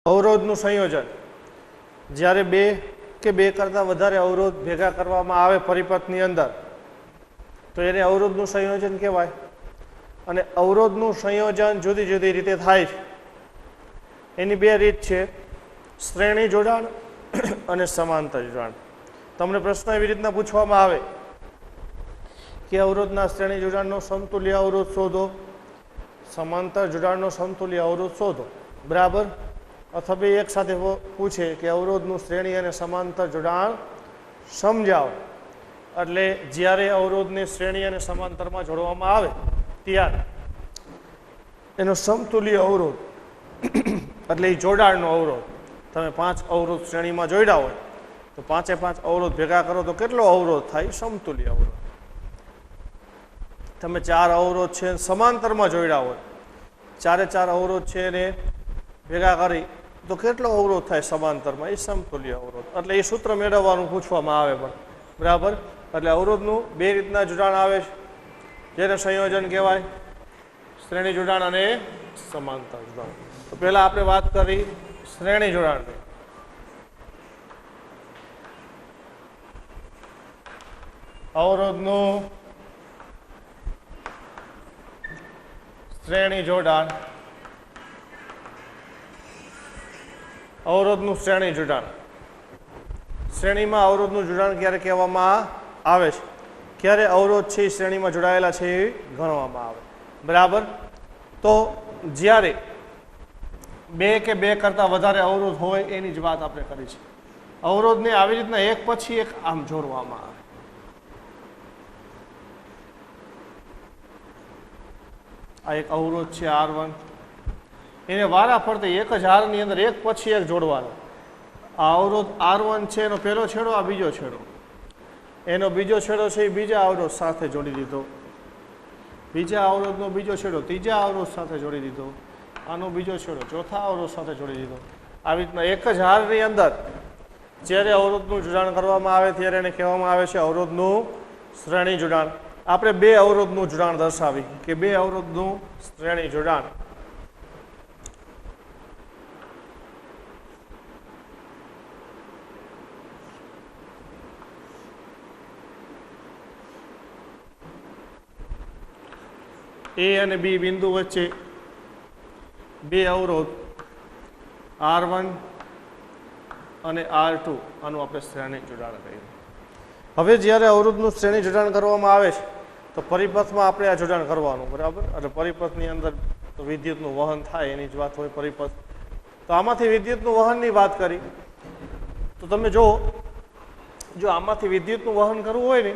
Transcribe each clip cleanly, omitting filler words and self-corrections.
અવરોધનું સંયોજન જ્યારે બે કે બે કરતાં વધારે અવરોધ ભેગા કરવામાં આવે પરિપથની અંદર તો એને અવરોધનું સંયોજન કહેવાય. અને અવરોધનું સંયોજન જુદી જુદી રીતે થાય છે. એની બે રીત છે, શ્રેણી જોડાણ અને સમાંતર જોડાણ. તમને પ્રશ્ન એવી રીતના પૂછવામાં આવે કે અવરોધના શ્રેણી જોડાણનો સમતુલ્ય અવરોધ શોધો, સમાંતર જોડાણનો સમતુલ્ય અવરોધ શોધો, બરાબર. અથવા એક સાથે પૂછે કે અવરોધનું શ્રેણી અને સમાંતર જોડાણ સમજાવો. એટલે જ્યારે અવરોધને શ્રેણી અને સમાંતરમાં જોડવામાં આવે ત્યારે એનો સમતુલ્ય અવરોધ એટલે એ જોડાણનો અવરોધ. તમે 5 અવરોધ શ્રેણીમાં જોડ્યા હોય તો 5 અવરોધ ભેગા કરો તો કેટલો અવરોધ થાય? સમતુલ્ય અવરોધ. તમે 4 અવરોધ છે સમાંતરમાં જોડ્યા હોય, 4 અવરોધ છે એને ભેગા કરી તો કેટલો અવરોધ થાય સમાંતરમાં? એ સમતુલ્ય અવરોધ. એટલે એ સૂત્ર મેળવવાનું પૂછવામાં આવે પણ, બરાબર. એટલે અવરોધનું બે રીતના જોડાણ આવે છે, જેને સંયોજન કહેવાય, શ્રેણી જોડાણ અને સમાંતર જોડાણ. તો પહેલા આપણે વાત કરી શ્રેણી જોડાણની. અવરોધનું શ્રેણી જોડાણ. અવરોધનું શ્રેણી જોડાણ. શ્રેણીમાં અવરોધનું જોડાણ ક્યારે કહેવામાં આવે છે? ક્યારે અવરોધ છે એ શ્રેણીમાં જોડાયેલા છે એ ગણવામાં આવે, બરાબર. તો જ્યારે બે કે બે કરતાં વધારે અવરોધ હોય એની જ વાત આપણે કરી છે. અવરોધને આવી રીતના એક પછી એક આમ જોડવામાં આવે. આ એક અવરોધ છે R1, એને વારા ફરતે એક જ હારની અંદર એક પછી એક જોડવાનો. આ અવરોધ R1 છે એનો પહેલો છેડો, આ બીજો છેડો, એનો બીજો છેડો છે એ બીજા અવરોધ સાથે જોડી દીધો, બીજા અવરોધનો બીજો છેડો ત્રીજા અવરોધ સાથે જોડી દીધો, આનો બીજો છેડો ચોથા અવરોધ સાથે જોડી દીધો. આવી રીતના એક જ હારની અંદર જ્યારે અવરોધનું જોડાણ કરવામાં આવે ત્યારે એને કહેવામાં આવે છે અવરોધનું શ્રેણી જોડાણ. આપણે બે અવરોધનું જોડાણ દર્શાવી કે બે અવરોધનું શ્રેણી જોડાણ. A અને B બિંદુ વચ્ચે બે અવરોધ R1 અને R2, આનું આપણે શ્રેણી જોડાણ કહીએ. હવે જ્યારે અવરોધનું શ્રેણી જોડાણ કરવામાં આવે છે તો પરિપથમાં આપણે આ જોડાણ કરવાનું, બરાબર. એટલે પરિપથની અંદર તો વિદ્યુતનું વહન થાય એની જ વાત હોય પરિપથ. તો આમાંથી વિદ્યુતનું વહનની વાત કરી તો તમે જો આમાંથી વિદ્યુતનું વહન કરવું હોય ને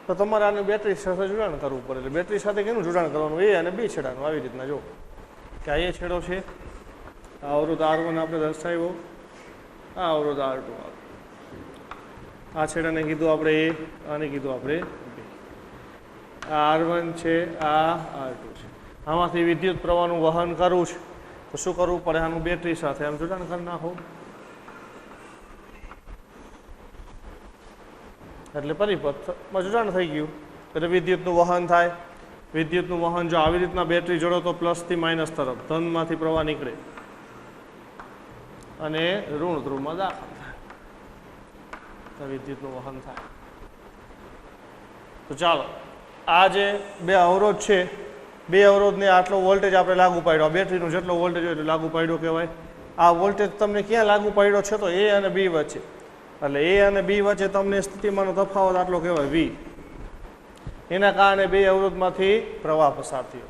તો તમારે આને બેટરી સાથે જોડાણ કરવું પડે. એટલે બેટરી સાથે કેનું જોડાણ કરવાનું? A અને B છેડાનું. આવી રીતના જો કે આ એ છેડો છે, આ અવરોધ R1 આપણે દર્શાવ્યો, આ અવરોધ R2, આ છેડાને કીધું આપણે A, આને કીધું આપણે B. આ R1 છે, આ R2 છે. આમાંથી વિદ્યુત પ્રવાહનું વહન કરવું છે તો શું કરવું પડે? આનું બેટરી સાથે આમ જોડાણ કરી નાખો એટલે પરિપથમાં જોડાણ થઈ ગયું. એટલે વિદ્યુતનું વહન થાય. વિદ્યુતનું વહન જો આવી રીતના બેટરી જોડો તો પ્લસથી માઇનસ તરફ ધનમાંથી પ્રવાહ નીકળે અને ઋણ ધ્રુવમાં દાખલ થાય તો વિદ્યુતનું વહન થાય. તો ચાલો, આ જે બે અવરોધ છે, બે અવરોધને આટલો વોલ્ટેજ આપણે લાગુ પાડ્યો, બેટરીનો જેટલો વોલ્ટેજ હોય એટલો લાગુ પાડ્યો કહેવાય. આ વોલ્ટેજ તમને ક્યાં લાગુ પાડ્યો છે? તો A અને B વચ્ચે. એટલે A અને B વચ્ચે તમને સ્થિતિમાનનો તફાવત આટલો કહેવાય V. એના કારણે બે અવરોધમાંથી પ્રવાહ પસાર થયો.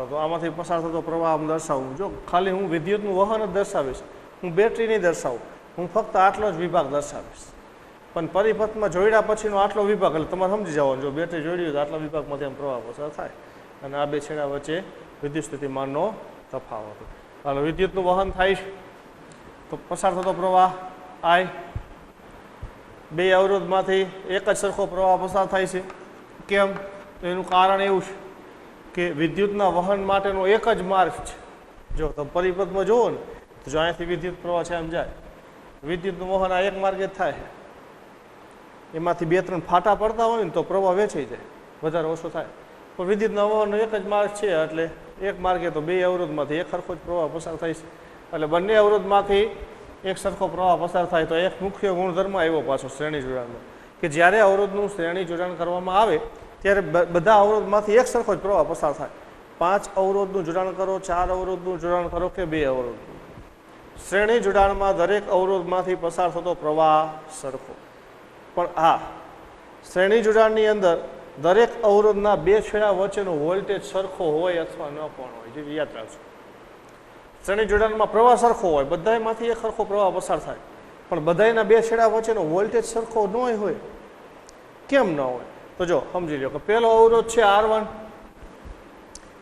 તો આમાંથી પસાર થતો પ્રવાહ આમ દર્શાવું. જો ખાલી હું વિદ્યુતનું વહન જ દર્શાવીશ, હું બેટરી નહીં દર્શાવું, હું ફક્ત આટલો જ વિભાગ દર્શાવીશ. પણ પરિપથમાં જોડ્યા પછીનો આટલો વિભાગ એટલે તમારે સમજી જવાનું, જો બેટરી જોડી હોય તો આટલા વિભાગમાંથી આમ પ્રવાહ પસાર થાય અને આ બે છેડા વચ્ચે વિદ્યુત સ્થિતિમાનનો તફાવત. હાલો, વિદ્યુતનું વહન થાય છે તો પસાર થતો પ્રવાહ I. બે અવરોધમાંથી એક જ સરખો પ્રવાહ પસાર થાય છે. કેમ? તો એનું કારણ એવું છે કે વિદ્યુતના વહન માટેનો એક જ માર્ગ છે. જો તમે પરિપથમાં જુઓ ને તો જો અહીંયાથી વિદ્યુત પ્રવાહ છે એમ જાય, વિદ્યુતનું વહન આ એક માર્ગે જ થાય. એમાંથી 2-3 ફાટા પડતા હોય ને તો પ્રવાહ વેચાઈ જાય, વધારે ઓછો થાય. પણ વિદ્યુતના વહનનો એક જ માર્ગ છે એટલે એક માર્ગે તો બે અવરોધમાંથી એક સરખો જ પ્રવાહ પસાર થાય છે. એટલે બંને અવરોધમાંથી એક સરખો પ્રવાહ પસાર થાય તો એક મુખ્ય ગુણધર્મ આવ્યો પાછો શ્રેણી જોડાણનો કે જ્યારે અવરોધનું શ્રેણી જોડાણ કરવામાં આવે ત્યારે બધા અવરોધમાંથી એક સરખો જ પ્રવાહ પસાર થાય. 5 અવરોધનું જોડાણ કરો, 4 અવરોધનું જોડાણ કરો કે 2 અવરોધનું, શ્રેણી જોડાણમાં દરેક અવરોધમાંથી પસાર થતો પ્રવાહ સરખો. પણ હા, શ્રેણી જોડાણની અંદર દરેક અવરોધના 2 છેડા વચ્ચેનો વોલ્ટેજ સરખો હોય અથવા ન પણ હોય, જે યાદ રાખજો. શ્રેણી જોડાણમાં પ્રવાહ સરખો હોય, બધામાંથી એક સરખો પ્રવાહ પસાર થાય, પણ બધાના 2 છેડા વચ્ચેનો વોલ્ટેજ સરખો ન હોય. કેમ ન હોય? તો જો સમજી લો કે પહેલો અવરોધ છે R1,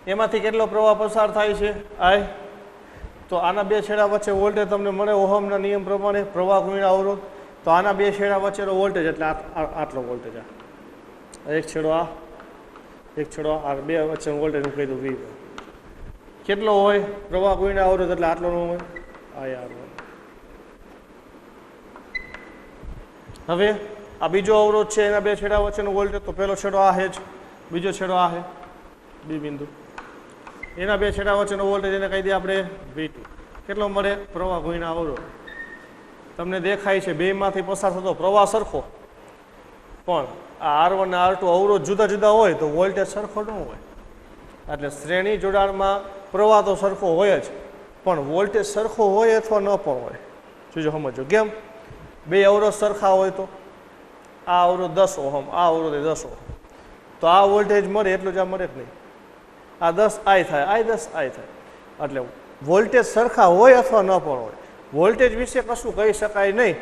એમાંથી કેટલો પ્રવાહ પસાર થાય છે I. તો આના 2 છેડા વચ્ચે વોલ્ટેજ તમને મળે ઓહમના નિયમ પ્રમાણે પ્રવાહ ગુણ્યા અવરોધ. તો આના 2 છેડા વચ્ચેનો વોલ્ટેજ એટલે આટલો વોલ્ટેજ, એક છેડો આ, એક છેડો આ, 2 વચ્ચેનો વોલ્ટેજ હું કહી દઉં V. કેટલો હોય પ્રવાહ ગુણ્યા અવરોધ એટલે આટલો ન હોય IR1. હવે આ બીજો અવરોધ છે, એના 2 છેડા વચ્ચેનો વોલ્ટેજ, તો પહેલો છેડો આ છે, બીજો છેડો આ છે B બિંદુ, એના 2 છેડા વચ્ચેનો વોલ્ટેજ એને કહી દઈએ આપણે V2. કેટલો મળે પ્રવાહ ગુણ્યા અવરોધ. તમને દેખાય છે બેમાંથી પસાર થતો પ્રવાહ સરખો, પણ આ R1 અને R2 અવરોધ જુદા જુદા હોય તો વોલ્ટેજ સરખો ન હોય. એટલે શ્રેણી જોડાણમાં પ્રવાહ તો સરખો હોય જ, પણ વોલ્ટેજ સરખો હોય અથવા ન પણ હોય. જોજો સમજો કેમ. 2 અવરોધ સરખા હોય તો આ અવરોધ 10 ઓહમ, આ અવરોધ 10 ઓહમ, તો આ વોલ્ટેજ મળે એટલું જ આ મળે જ નહીં. આ 10I થાય, આ 10I થાય. એટલે વોલ્ટેજ સરખા હોય અથવા ન પણ હોય, વોલ્ટેજ વિશે કશું કહી શકાય નહીં.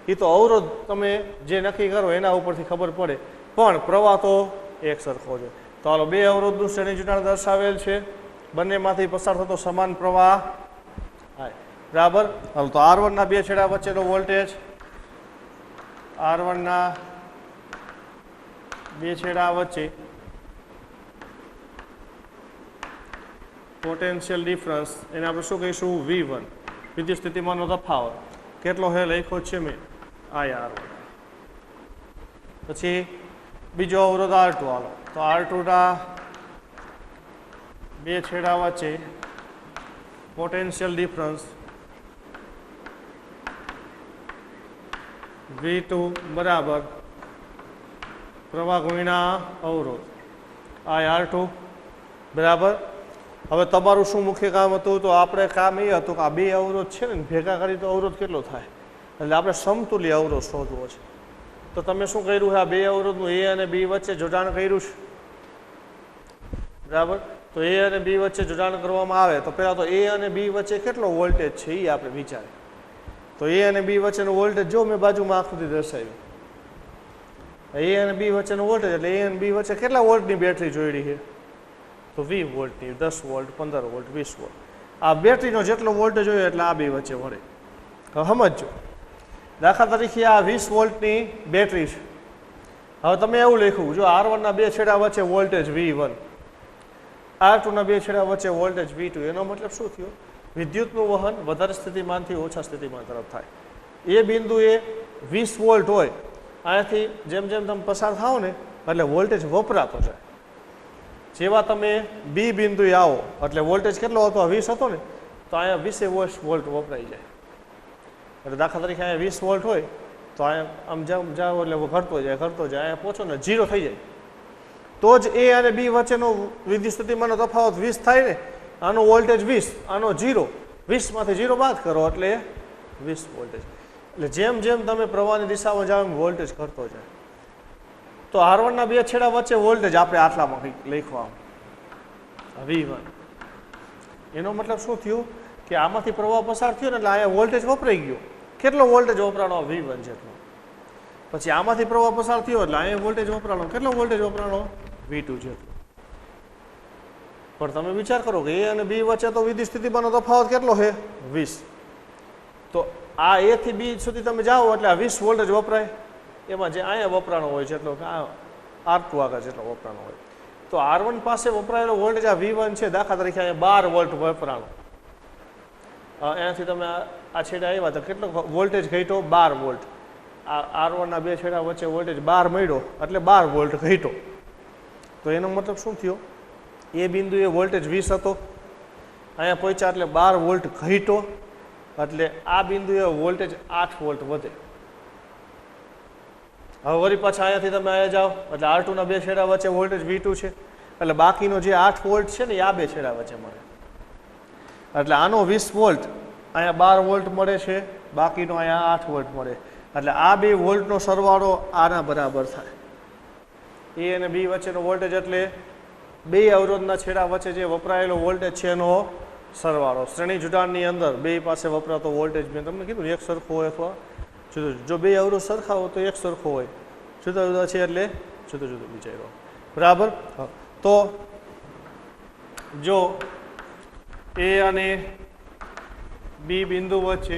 એ તો અવરોધ તમે જે નક્કી કરો એના ઉપરથી ખબર પડે, પણ પ્રવાહ તો એક સરખો છે. તો હાલો 2 અવરોધનું શ્રેણી જોડાણ દર્શાવેલ છે, બંનેમાંથી પસાર થતો સમાન પ્રવાહ I. બરાબર. હાલો તો R1 ના 2 છેડા વચ્ચેનો વોલ્ટેજ, R1 ના 2 છેડા વચ્ચે પોટેન્શિયલ ડિફરન્સ, એને આપણે શું કહીશું V1, વિદ્યુત સ્થિતિમાનનો તફાવત. કેટલો છે લખ્યો છે મેં IR1. પછી બીજો અવરોધ R2. હાલો તો R2 ના 2 છેડા વચ્ચે પોટેન્શિયલ ડિફરન્સ V2 બરાબર પ્રવાહ ગુણ્યા અવરોધ IR2 બરાબર. હવે તમારું શું મુખ્ય કામ હતું? તો આપણે કામ એ હતું કે આ 2 અવરોધ છે ને ભેગા કરી તો અવરોધ કેટલો થાય, એટલે આપણે સમતુલ્ય અવરોધ શોધવો છે. તો તમે શું કર્યું છે, આ 2 અવરોધનું A અને B વચ્ચે જોડાણ કર્યું છે. બરાબર. તો A અને B વચ્ચે જોડાણ કરવામાં આવે તો પહેલાં તો A અને B વચ્ચે કેટલો વોલ્ટેજ છે એ આપણે વિચારીએ. તો A અને B વચ્ચેનો વોલ્ટેજ જો મેં બાજુમાં આકૃતિ દર્શાવી, A અને B વચ્ચેનો વોલ્ટેજ એટલે A અને B વચ્ચે કેટલા વોલ્ટની બેટરી જોઈડી છે? તો 20 વોલ્ટની, 10 વોલ્ટ, 15 વોલ્ટ, 20 વોલ્ટ. આ બેટરીનો જેટલો વોલ્ટેજ હોય એટલે આ 2 વચ્ચે મળે. હવે સમજો, દાખલા તરીકે આ 20 વોલ્ટની બેટરી છે. હવે તમે એવું લખ્યું, જો R1 ના 2 છેડા વચ્ચે વોલ્ટેજ V1, R2 ના 2 છેડા વચ્ચે વોલ્ટેજ V2. એનો મતલબ શું થયો? વિદ્યુતનું વહન વધારે સ્થિતિમાનથી ઓછા સ્થિતિમાન તરફ થાય. એ બિંદુએ 20 વોલ્ટ હોય, અહીંયાથી જેમ જેમ તમે પસાર થાઓ ને એટલે વોલ્ટેજ વપરાતો જાય. જેવા તમે B બિંદુએ આવો એટલે વોલ્ટેજ કેટલો હતો? 20 હતો ને, તો અહીંયા 20 વોલ્ટ વપરાઈ જાય. એટલે દાખલા તરીકે અહીંયા 20 વોલ્ટ હોય તો અહીંયા આમ જાઓ એટલે ઘટતો જાય, અહીંયા પહોંચો ને 0 થઈ જાય. તો જ A અને B વચ્ચેનો વિદ્યુત સ્થિતિમાનનો તફાવત 20 થાય ને. આનો વોલ્ટેજ 20, આનો 0, 20માંથી 0 બાદ કરો એટલે 20 વોલ્ટેજ. એટલે જેમ જેમ તમે પ્રવાહની દિશામાં જાઓ એમ વોલ્ટેજ ઘટતો જાય. તો R1 ના 2 છેડા વચ્ચે વોલ્ટેજ આપણે આટલામાં કંઈક લખવા V1. એનો મતલબ શું થયું કે આમાંથી પ્રવાહ પસાર થયો ને એટલે અહીંયા વોલ્ટેજ વપરાઈ ગયો. કેટલો વોલ્ટેજ વપરાણો? V1 જેટલો. પછી આમાંથી પ્રવાહ પસાર થયો એટલે અહીંયા વોલ્ટેજ વપરાણો. કેટલો વોલ્ટેજ વપરાણો? V2 જેટલો. પણ તમે વિચાર કરો કે A અને B વચ્ચે તો વિદ્યુત સ્થિતિમાનનો તફાવત કેટલો છે? 20. તો આ A થી B સુધી તમે જાઓ એટલે આ 20 વોલ્ટેજ વપરાય. એમાં જે અહીંયા વપરાણો હોય છે એટલો કે આ R2 આગળ જેટલો વપરાણો હોય. તો R1 પાસે વપરાયેલો વોલ્ટેજ આ V1 છે. દાખલા તરીકે અહીંયા 12 વોલ્ટ વપરાણો. એનાથી તમે આ છેડા આવ્યા તો કેટલો વોલ્ટેજ ઘટ્યો? 12 વોલ્ટ. આ R1 ના 2 છેડા વચ્ચે વોલ્ટેજ 12 મળ્યો એટલે 12 વોલ્ટ ઘટ્યો. તો એનો મતલબ શું થયો? એ બિંદુએ વોલ્ટેજ 20 હતો, અહીંયા પહોંચ્યા એટલે 12 વોલ્ટ ઘટ્યો. એટલે આ બિંદુએ વોલ્ટેજ 8 વોલ્ટ વધે. હવે વળી પાછા અહીંયાથી તમે અહીંયા જાઓ એટલે R2 ના બે છેડા વચ્ચે વોલ્ટેજ V2 છે એટલે બાકીનો જે 8 વોલ્ટ છે ને એ આ બે છેડા વચ્ચે મળે. એટલે આનો 20 વોલ્ટ અહીંયા 12 વોલ્ટ મળે છે, બાકીનો અહીંયા 8 વોલ્ટ મળે. એટલે આ બે વોલ્ટનો સરવાળો આના બરાબર થાય. એ અને બી વચ્ચેનો વોલ્ટેજ એટલે બે અવરોધના છેડા વચ્ચે જે વપરાયેલો વોલ્ટેજ છે એનો સરવાળો. શ્રેણી જોડાણની અંદર બે પાસે વપરાતો વોલ્ટેજ મેં તમને કીધું એક સરખો હોય અથવા જુદું. જો બે અવરોધ સરખા હોય તો એક સરખો હોય, જુદા જુદા છે એટલે જુદું જુદું વિચારો. બરાબર. તો જો એ અને બી બિંદુ વચ્ચે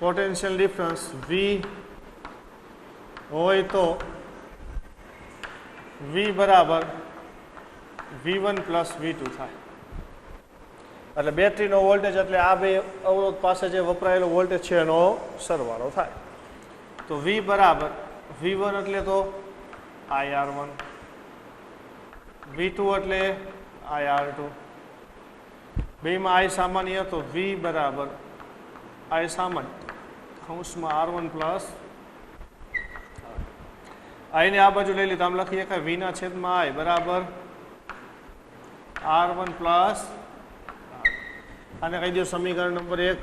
પોટેન્શિયલ ડિફરન્સ V હોય તો V બરાબર V1 પ્લસ V2 થાય. એટલે બેટરીનો વોલ્ટેજ એટલે આ બે અવરોધ પાસે જે વપરાયેલો વોલ્ટેજ છે એનો સરવાળો થાય. તો V બરાબર V1 એટલે તો IR1, V2 એટલે IR2. બેમાં I સામાન્ય તો V બરાબર I સામાન્ય કૌંસમાં R1 પ્લસ I ને આ બાજુ લઈ લીધું, આમ લખીએ કે V ના છેદમાં I બરાબર R1 પ્લસ. આને કહી દો સમીકરણ નંબર 1,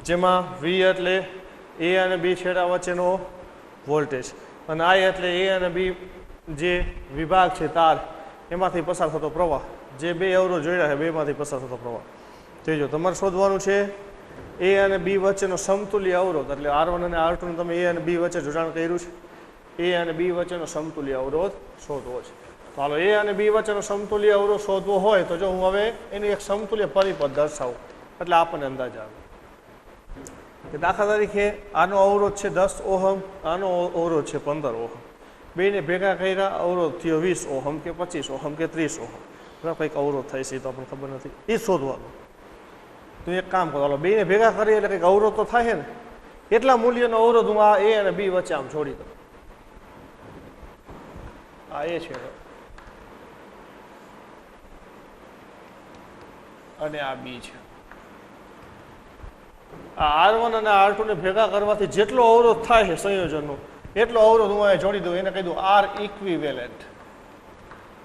જેમાં V એટલે A અને B છેડા વચ્ચેનો વોલ્ટેજ અને I એટલે A અને B જે વિભાગ છે તાર એમાંથી પસાર થતો પ્રવાહ, જે બે અવરોધ જોડ્યા છે બેમાંથી પસાર થતો પ્રવાહ. તો જો તમારે શોધવાનું છે A અને B વચ્ચેનો સમતુલ્ય અવરોધ, એટલે R1 અને R2 ને તમે A અને B વચ્ચે જોડાણ કર્યું છે, A અને B વચ્ચેનો સમતુલ્ય અવરોધ શોધવો છે. તો હાલો A અને B વચ્ચેનો સમતુલ્ય અવરોધ શોધવો હોય તો જો હું હવે એનું એક સમતુલ્ય પરિપથ દર્શાવું એટલે આપણને અંદાજ આવે કે દાખલા તરીકે આનો અવરોધ છે 10 ઓહમ, આનો અવરોધ છે 15 ઓહમ. બેને ભેગા કર્યા અવરોધ થયો 20 ઓહમ કે 25 ઓહમ કે 30 ઓહમ. કંઈક અવરોધ થાય છે તો આપણને ખબર નથી, એ શોધવાનું. તો એક કામ કરો, હાલો બેને ભેગા કરીએ એટલે કંઈક અવરોધ તો થાય ને, એટલા મૂલ્યનો અવરોધ હું આ A અને B વચ્ચે આમ છોડી દઉં. આ A છે અને આ B છે. આ R1 અને R2 ને ભેગા કરવાથી જેટલો અવરોધ થાય છે સંયોજનનો એટલો અવરોધ હું અહીંયા જોડી દઉં. એને કહી દઉં R ઇક્વિવેલેન્ટ,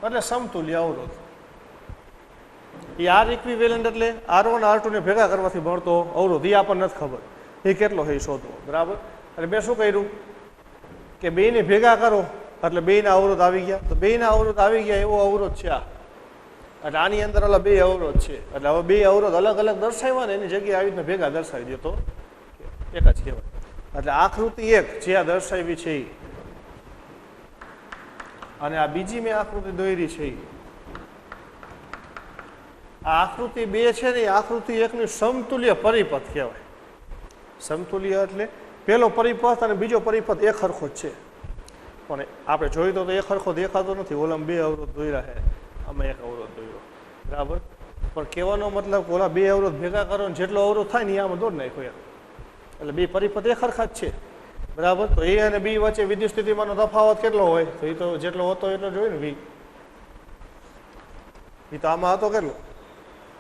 એટલે સમતુલ્ય અવરોધ. એ R ઇક્વિવેલેન્ટ એટલે R1 R2 ને ભેગા કરવાથી મળતો અવરોધ, એ આપણને નથી ખબર એ કેટલો છે એ શોધવો. બરાબર. એટલે મેં શું કર્યું કે બેને ભેગા કરો એટલે બેના અવરોધ આવી ગયા. તો બેના અવરોધ આવી ગયા એવો અવરોધ છે આ. એટલે આની અંદર અલગ બે અવરોધ છે, એટલે હવે બે અવરોધ અલગ અલગ દર્શાવ્યા ને એની જગ્યાએ આવી રીતના ભેગા દર્શાવી દો તો એક જ કહેવાય. એટલે આકૃતિ 1 જે આ દર્શાવી છે એ, અને આ બીજી મેં આકૃતિ દોરી છે એ, આ આકૃતિ 2 છે ને એ આકૃતિ 1 ની સમતુલ્ય પરિપથ કહેવાય. સમતુલ્ય એટલે પેલો પરિપથ અને બીજો પરિપથ એક સરખો જ છે, પણ આપણે જોયું તો એક સરખો દેખાતો નથી. ઓલામાં બે અવરોધ દોર્યા છે, આમાં એક અવરોધ દોર્યો. બરાબર. પણ કહેવાનો મતલબ ઓલા બે અવરોધ ભેગા કરો ને જેટલો અવરોધ થાય ને એ આમાં દોડ નાખ્યો યાર. એટલે બે પરિપથ એક સરખા જ છે. બરાબર. તો A અને B વચ્ચે વિદ્યુત સ્થિતિમાનનો તફાવત કેટલો હોય તો એ તો જેટલો હતો એટલો જોઈએ ને V. એ તો આમાં હતો કેટલો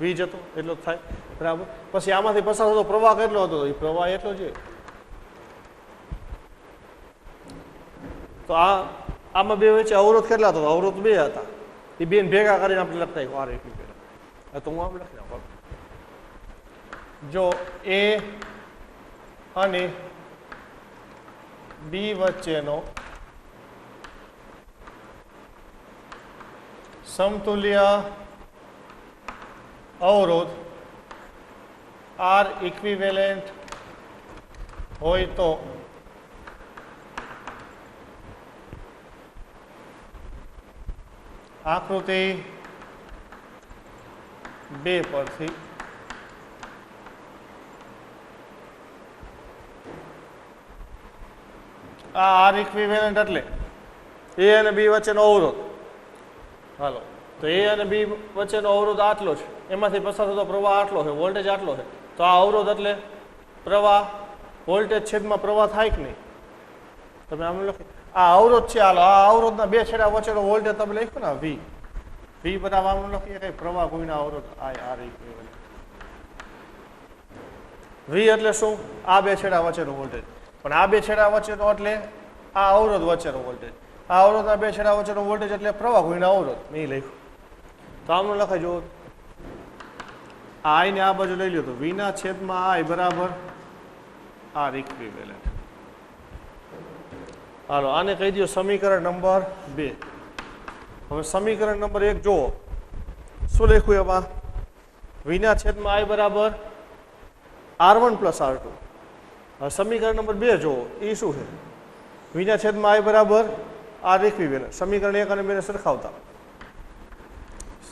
V જતો એટલો જ થાય. બરાબર. પછી આમાંથી પસાર થતો પ્રવાહ કેટલો હતો એ પ્રવાહ એટલો છે. તો આમાં બે વચ્ચે અવરોધ કેટલા હતા? અવરોધ 2 હતા. એ બેન ભેગા કરીને આપણે લખતા R ઇક્વિવેલેન્ટ. તો હું આમ લખી નાખું. જો A અને B વચ્ચેનો સમતુલ્ય અવરોધ R ઇક્વિવેલેન્ટ હોય તો આકૃતિ 2 પરથી આ R ઇક્વિવેલેન્ટ એટલે A અને B વચ્ચેનો અવરોધ. હાલો, તો A અને B વચ્ચેનો અવરોધ આટલો છે, એમાંથી પસાર થતો પ્રવાહ આટલો છે, વોલ્ટેજ આટલો છે. તો આ અવરોધ એટલે પ્રવાહ, વોલ્ટેજ છેદમાં પ્રવાહ થાય કે નહીં? તમે આમ લખી આ અવરોધ છે. હાલો, આ અવરોધના બે છેડા વચ્ચેનો વોલ્ટેજ તમે લખ્યો ને V, V બરાબર આમ લખીએ કઈ પ્રવાહ ગુણ્યા અવરોધ I R ઇક્વિવેલન્ટ. V એટલે શું? આ બે છેડા વચ્ચેનો વોલ્ટેજ. પણ આ બે છેડા વચ્ચેનો એટલે આ અવરોધ વચ્ચેનો વોલ્ટેજ. આ અવરોધના બે છેડા વચ્ચેનો વોલ્ટેજ એટલે પ્રવાહ ગુણ્યા અવરોધ. મેં લખ્યું તો આમનું લખાય જો I ને આ બાજુ લઈ લ્યો તો V ના છેદમાં I બરાબર R ઇક્વિવેલન્ટ. હાલો આને કહી દો સમીકરણ નંબર 2. હવે સમીકરણ નંબર 1 જુઓ શું લખ્યું એમાં? V ના છેદમાં I બરાબર R1 પ્લસ R2. હવે સમીકરણ નંબર 2 જુઓ એ શું છે? V ના છેદમાં I બરાબર R ઇક્વિવેલન્ટ. સમીકરણ 1 અને 2 ને સરખાવતા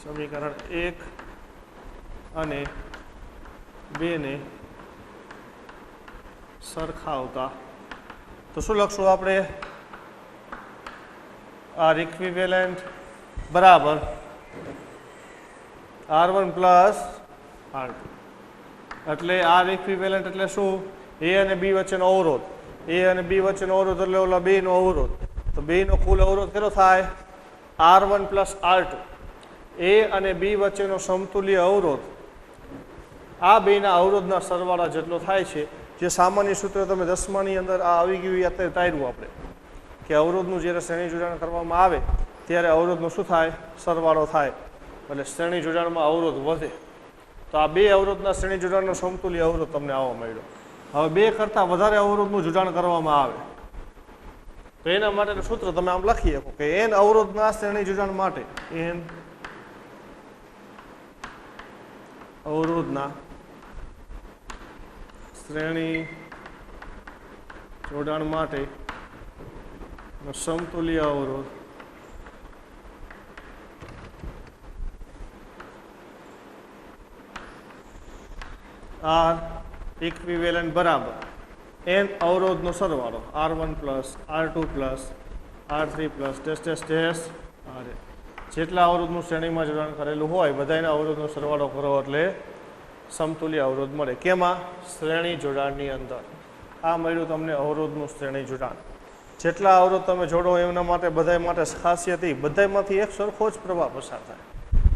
સમીકરણ 1 અને 2 ને સરખાવતા તો શું લખશું આપણે? R ઇક્વિવેલન્ટ બરાબર R1 પ્લસ R2. એટલે R ઇક્વિવેલન્ટ એટલે શું? A અને B વચ્ચેનો અવરોધ. A અને B વચ્ચેનો અવરોધ એટલે ઓલા બેનો અવરોધ. તો બેનો કુલ અવરોધ કેટલો થાય? R1 plus R2. A અને B વચ્ચેનો સમતુલ્ય અવરોધ આ બેના અવરોધના સરવાળા જેટલો થાય છે. જે સામાન્ય સૂત્ર તમે 10માની અંદર આ આવી ગયું અત્યારે તાર્યું આપણે કે અવરોધનું જ્યારે શ્રેણી જોડાણ કરવામાં આવે ત્યારે અવરોધનું શું થાય? સરવાળો થાય. એટલે શ્રેણી જોડાણમાં અવરોધ વધે. તો આ બે અવરોધના શ્રેણી જોડાણનો સમતુલ્ય અવરોધ તમને આવવા મળ્યો. હવે બે કરતાં વધારે અવરોધનું જોડાણ કરવામાં આવે તો એના માટેનું સૂત્ર તમે આમ લખી શકો કે n અવરોધના શ્રેણી જોડાણ માટે n અવરોધના શ્રેણી જોડાણ માટે સમતુલ્ય અવરોધ R ઇક્વિવેલન્ટ બરાબર n અવરોધનો સરવાળો R1 plus R2 plus R3 plus dash dash dash R. જેટલા અવરોધનું શ્રેણીમાં જોડાણ કરેલું હોય બધાના અવરોધનો સરવાળો કરો એટલે સમતુલ્ય અવરોધ મળે. કેમાં? શ્રેણી જોડાણની અંદર. આ મળ્યું તમને અવરોધનું શ્રેણી જોડાણ. જેટલા અવરોધ તમે જોડો એમના માટે બધા માટે ખાસિયત એ બધામાંથી એક સરખો જ પ્રવાહ પસાર થાય.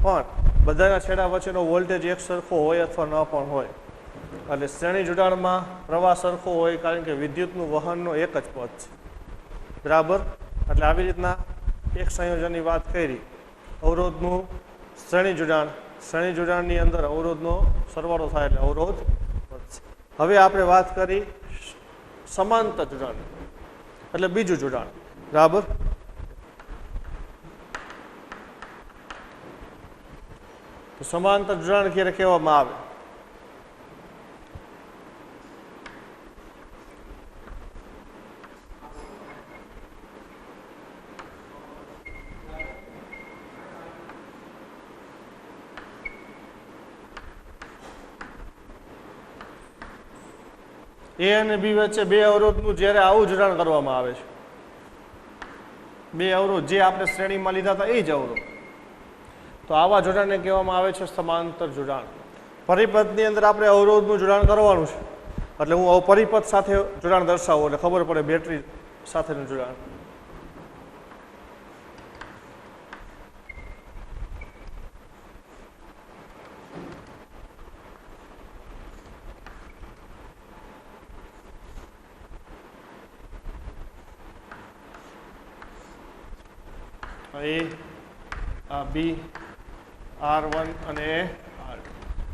પણ બધાના છેડા વચ્ચેનો વોલ્ટેજ એક સરખો હોય અથવા ન પણ હોય. એટલે શ્રેણી જોડાણમાં પ્રવાહ સરખો હોય કારણ કે વિદ્યુતનું વહનનો એક જ પદ છે. બરાબર? એટલે આવી રીતના એક સંયોજનની વાત કરી. અવરોધનું શ્રેણી જોડાણ. શ્રેણી જોડાણની અંદર અવરોધનો સરવાળો થાય એટલે અવરોધ વધશે. હવે આપણે વાત કરી સમાંતર જોડાણ એટલે બીજું જોડાણ. બરાબર? તો સમાંતર જોડાણ ક્યારે કહેવામાં આવે? A અને B વચ્ચે બે અવરોધનું જ્યારે આવું જોડાણ કરવામાં આવે છે. બે અવરોધ જે આપણે શ્રેણીમાં લીધા હતા એ જ અવરોધ. તો આવા જોડાણને કહેવામાં આવે છે સમાંતર જોડાણ. પરિપથની અંદર આપણે અવરોધનું જોડાણ કરવાનું છે. એટલે હું પરિપથ સાથે જોડાણ દર્શાવું એટલે ખબર પડે બેટરી સાથેનું જોડાણ. આ B R1 અને R2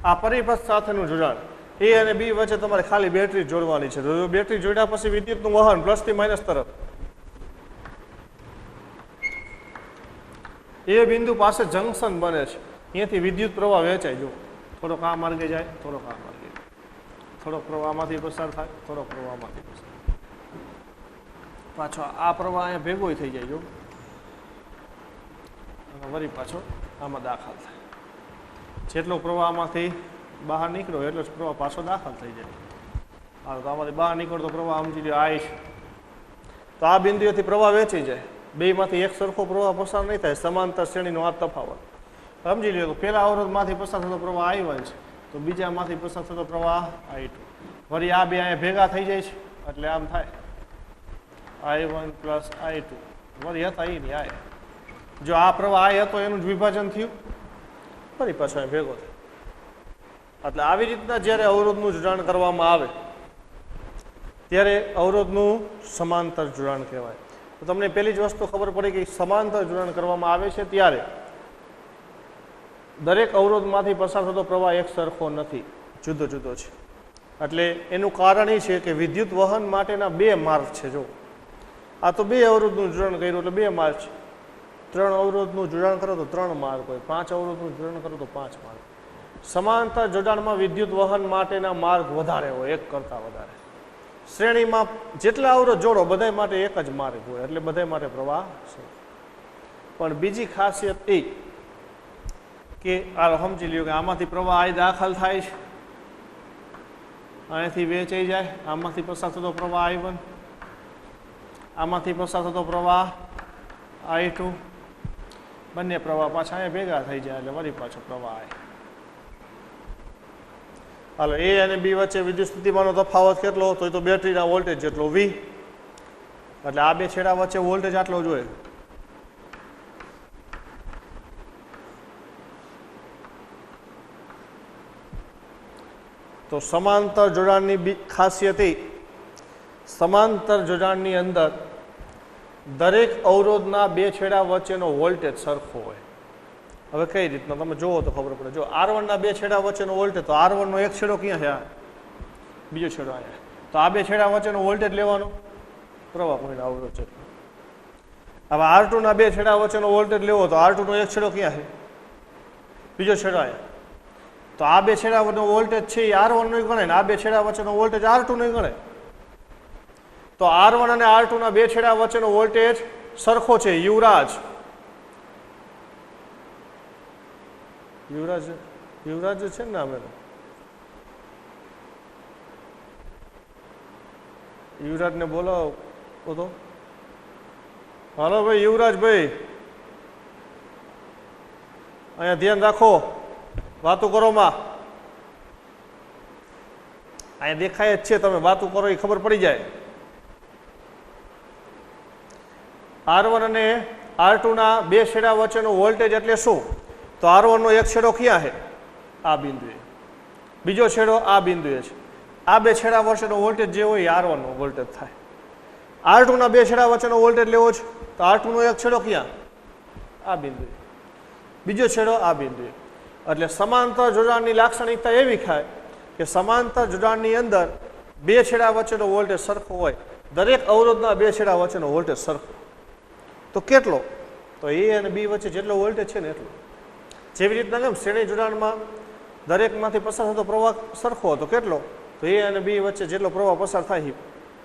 આ પરિપથ સાથેનું જોડાણ. A અને B વચ્ચે તમારે ખાલી બેટરી જોડવાની છે. તો બેટરી જોડ્યા પછી વિદ્યુતનું વહન પ્લસ થી માઇનસ તરફ એ બિંદુ પાસે જંકશન બને છે. અહીંયાથી વિદ્યુત પ્રવાહ વહેંચાય. જો થોડોક આ માર્ગે જાય, થોડોક આ માર્ગે જાય, થોડોક પ્રવાહમાંથી પસાર થાય, થોડોક પ્રવાહમાંથી પસાર પાછો આ પ્રવાહ અહીંયા ભેગો થઈ જાય. જો વળી પાછો આમાં દાખલ થાય. જેટલો પ્રવાહમાંથી બહાર નીકળ્યો એટલો જ પ્રવાહ પાછો દાખલ થઈ જાય. હા, તો આમાંથી બહાર નીકળતો પ્રવાહ સમજી લો I છે. તો આ બિંદુઓથી પ્રવાહ વેચી જાય. બેમાંથી એક સરખો પ્રવાહ પસાર નહીં થાય. સમાંતર શ્રેણીનો આ તફાવત સમજી લો. પહેલા અવરોધમાંથી પસાર થતો પ્રવાહ I1 છે, તો બીજામાંથી પસાર થતો પ્રવાહ I2. વળી આ બે અહીંયા ભેગા થઈ જાય છે એટલે આમ થાય I1 પ્લસ I2. વળી હતા I ની I. જો આ પ્રવાહ આઈ હતો એનું જ વિભાજન થયું, ફરી પાછો અહીં ભેગો થયો. એટલે આવી રીતના જ્યારે અવરોધનું જોડાણ કરવામાં આવે ત્યારે અવરોધનું સમાંતર જોડાણ કહેવાય. તો તમને પહેલી જ વસ્તુ ખબર પડી કે સમાંતર જોડાણ કરવામાં આવે છે ત્યારે દરેક અવરોધમાંથી પસાર થતો પ્રવાહ એક સરખો નથી, જુદો જુદો છે. એટલે એનું કારણ એ છે કે વિદ્યુત વહન માટેના બે માર્ગ છે. જો આ તો બે અવરોધનું જોડાણ કર્યું એટલે બે માર્ગ છે. 3 અવરોધનું જોડાણ કરો તો 3 માર્ગ હોય, 5 અવરોધનું જોડાણ કરો તો 5 માર્ગ. સમાંતર જોડાણમાં વિદ્યુત વહન માટેના માર્ગ વધારે હોય, એક કરતાં વધારે. શ્રેણીમાં જેટલા અવરોધ જોડો બધા માટે એક જ માર્ગ હોય, એટલે બધા માટે પ્રવાહ છે. પણ બીજી ખાસિયત એ કે આ સમજી લ્યો કે આમાંથી પ્રવાહ આઈ દાખલ થાય છે, અહીંયાથી વેચાઈ જાય, આમાંથી પસાર થતો પ્રવાહ I1, આમાંથી પસાર થતો પ્રવાહ I2, બંને પ્રવાહ પાછા અહીંયા ભેગા થઈ જાય એટલે વળી પાછો પ્રવાહ I. હાલો, એ અને બી વચ્ચે વિદ્યુત સ્થિતિમાનનો તફાવત કેટલો? તો બેટરીના વોલ્ટેજ જેટલો V. એટલે આ બે છેડા વચ્ચે વોલ્ટેજ આટલો જોઈએ. તો સમાંતર જોડાણની ખાસિયત એ, સમાંતર જોડાણની અંદર દરેક અવરોધના બે છેડા વચ્ચેનો વોલ્ટેજ સરખો હોય. હવે કઈ રીતના તમે જુઓ તો ખબર પડે. જો R1 ના બે છેડા વચ્ચેનો વોલ્ટેજ, તો R1 નો એક છેડો ક્યાં છે? બીજો છેડો અહીંયા. તો આ બે છેડા વચ્ચેનો વોલ્ટેજ લેવાનો પ્રવાહ કોઈનો અવરોધ છે. હવે R2 ના બે છેડા વચ્ચેનો વોલ્ટેજ લેવો તો R2 નો એક છેડો ક્યાં છે? બીજો છેડો અહીંયા. તો આ બે છેડા વચ્ચેનો વોલ્ટેજ છે એ R1 નો ગણાય ને આ બે છેડા વચ્ચેનો વોલ્ટેજ R2 નો ગણાય. તો R1 અને R2 ના બે છેડા વચ્ચેનો વોલ્ટેજ સરખો છે. યુવરાજ છે ને નામ એનું? યુવરાજને બોલાવો તો. હાલો ભાઈ યુવરાજભાઈ, અહીંયા ધ્યાન રાખો, વાતો કરો માં. અહીંયા દેખાય જ છે, તમે વાતો કરો એ ખબર પડી જાય. R1 અને R2 ના બે છેડા વચ્ચેનો વોલ્ટેજ એટલે શું? તો R1 નો એક છેડો ક્યાં છે? આ બિંદુએ. બીજો છેડો આ બિંદુએ છે. આ બે છેડા વચ્ચેનો વોલ્ટેજ જે હોય એ R1 નો વોલ્ટેજ થાય. R2 ના બે છેડા વચ્ચેનો વોલ્ટેજ લેવો છે તો R2 નો એક છેડો ક્યાં? આ બિંદુએ. બીજો છેડો આ બિંદુએ. એટલે સમાંતર જોડાણની લાક્ષણિકતા એવી થાય કે સમાંતર જોડાણની અંદર બે છેડા વચ્ચેનો વોલ્ટેજ સરખો હોય. દરેક અવરોધના બે છેડા વચ્ચેનો વોલ્ટેજ સરખો. તો કેટલો? તો A અને B વચ્ચે જેટલો વોલ્ટેજ છે ને એટલો. જેવી રીતના કેમ શ્રેણી જોડાણમાં દરેકમાંથી પસાર થતો પ્રવાહ સરખો હતો, કેટલો? તો A અને B વચ્ચે જેટલો પ્રવાહ પસાર થાય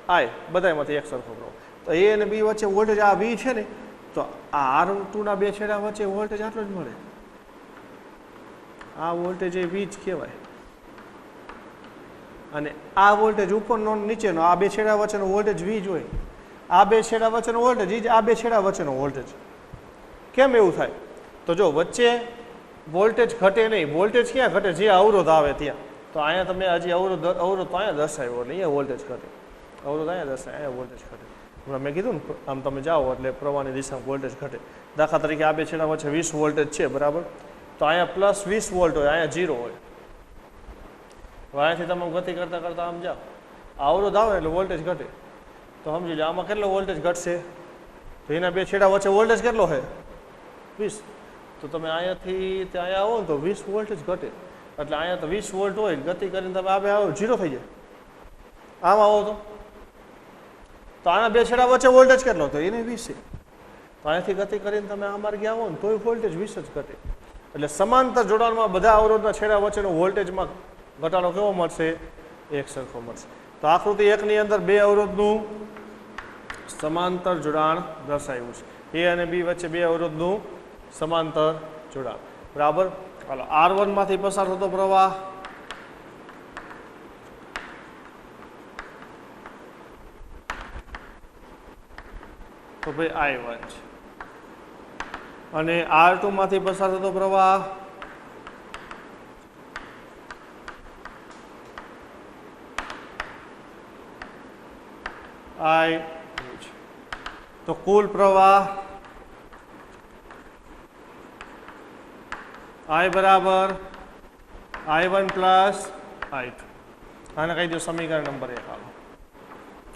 I, બધામાંથી એક સરખો પ્રવાહ. તો A અને B વચ્ચે વોલ્ટેજ આ V છે ને, તો આ R2 ના બે છેડા વચ્ચે વોલ્ટેજ આટલો જ મળે. આ વોલ્ટેજ એ V જ કહેવાય. અને આ વોલ્ટેજ ઉપરનો નીચેનો આ બે છેડા વચ્ચેનો વોલ્ટેજ V જ હોય. આ બે છેડા વચ્ચેનો વોલ્ટેજ એ જ આ બે છેડા વચ્ચેનો વોલ્ટેજ. કેમ એવું થાય? તો જો વચ્ચે વોલ્ટેજ ઘટે નહીં. વોલ્ટેજ ક્યાં ઘટે? જે અવરોધ આવે ત્યાં. તો અહીંયા તમે હજી અવરોધ તો અહીંયા દર્શાવ્યો એટલે અહીંયા વોલ્ટેજ ઘટે. અવરોધ અહીંયા દર્શાવે, અહીંયા વોલ્ટેજ ઘટે. હમણાં મેં કીધું ને, આમ તમે જાઓ એટલે પ્રવાહની દિશામાં વોલ્ટેજ ઘટે. દાખલા તરીકે આ બે છેડા વચ્ચે 20 વોલ્ટેજ છે, બરાબર? તો અહીંયા પ્લસ 20 વોલ્ટ હોય, અહીંયા 0 હોય. હવે અહીંયાથી તમે ગતિ કરતા કરતા આમ જાઓ, અવરોધ આવે એટલે વોલ્ટેજ ઘટે. તો સમજી લો આમાં કેટલો વોલ્ટેજ ઘટશે? તો એના બે છેડા વચ્ચે વોલ્ટેજ કેટલો છે? 20. તો તમે અહીંયાથી ત્યાં અહીંયા આવો ને તો 20 વોલ્ટેજ ઘટે. એટલે અહીંયા તો 20 વોલ્ટ હોય, ગતિ કરીને તમે આ બે આવો 0 થઈ જાય. આમ આવો તો આના બે છેડા વચ્ચે વોલ્ટેજ કેટલો? તો એને 20 છે. તો અહીંયાથી ગતિ કરીને તમે આ માર્ગે આવો ને તોય વોલ્ટેજ 20 જ ઘટે. એટલે સમાંતર જોડાણમાં બધા અવરોધના છેડા વચ્ચેનો વોલ્ટેજમાં ઘટાડો કેવો મળશે? એક સરખો મળશે. તો આકૃતિ 1 ની અંદર બે અવરોધનું સમાંતર જોડાણ દર્શાવ્યું છે. A અને B વચ્ચે બે અવરોધનું સમાંતર જોડાણ, બરાબર? હાલો, R1 માંથી પસાર થતો પ્રવાહ તો ભાઈ I1 છે. અને R2 માંથી પસાર થતો પ્રવાહ I2 છે. તો કુલ પ્રવાહ I બરાબર I1 પ્લસ I2. આને કહી દો સમીકરણ નંબર 1.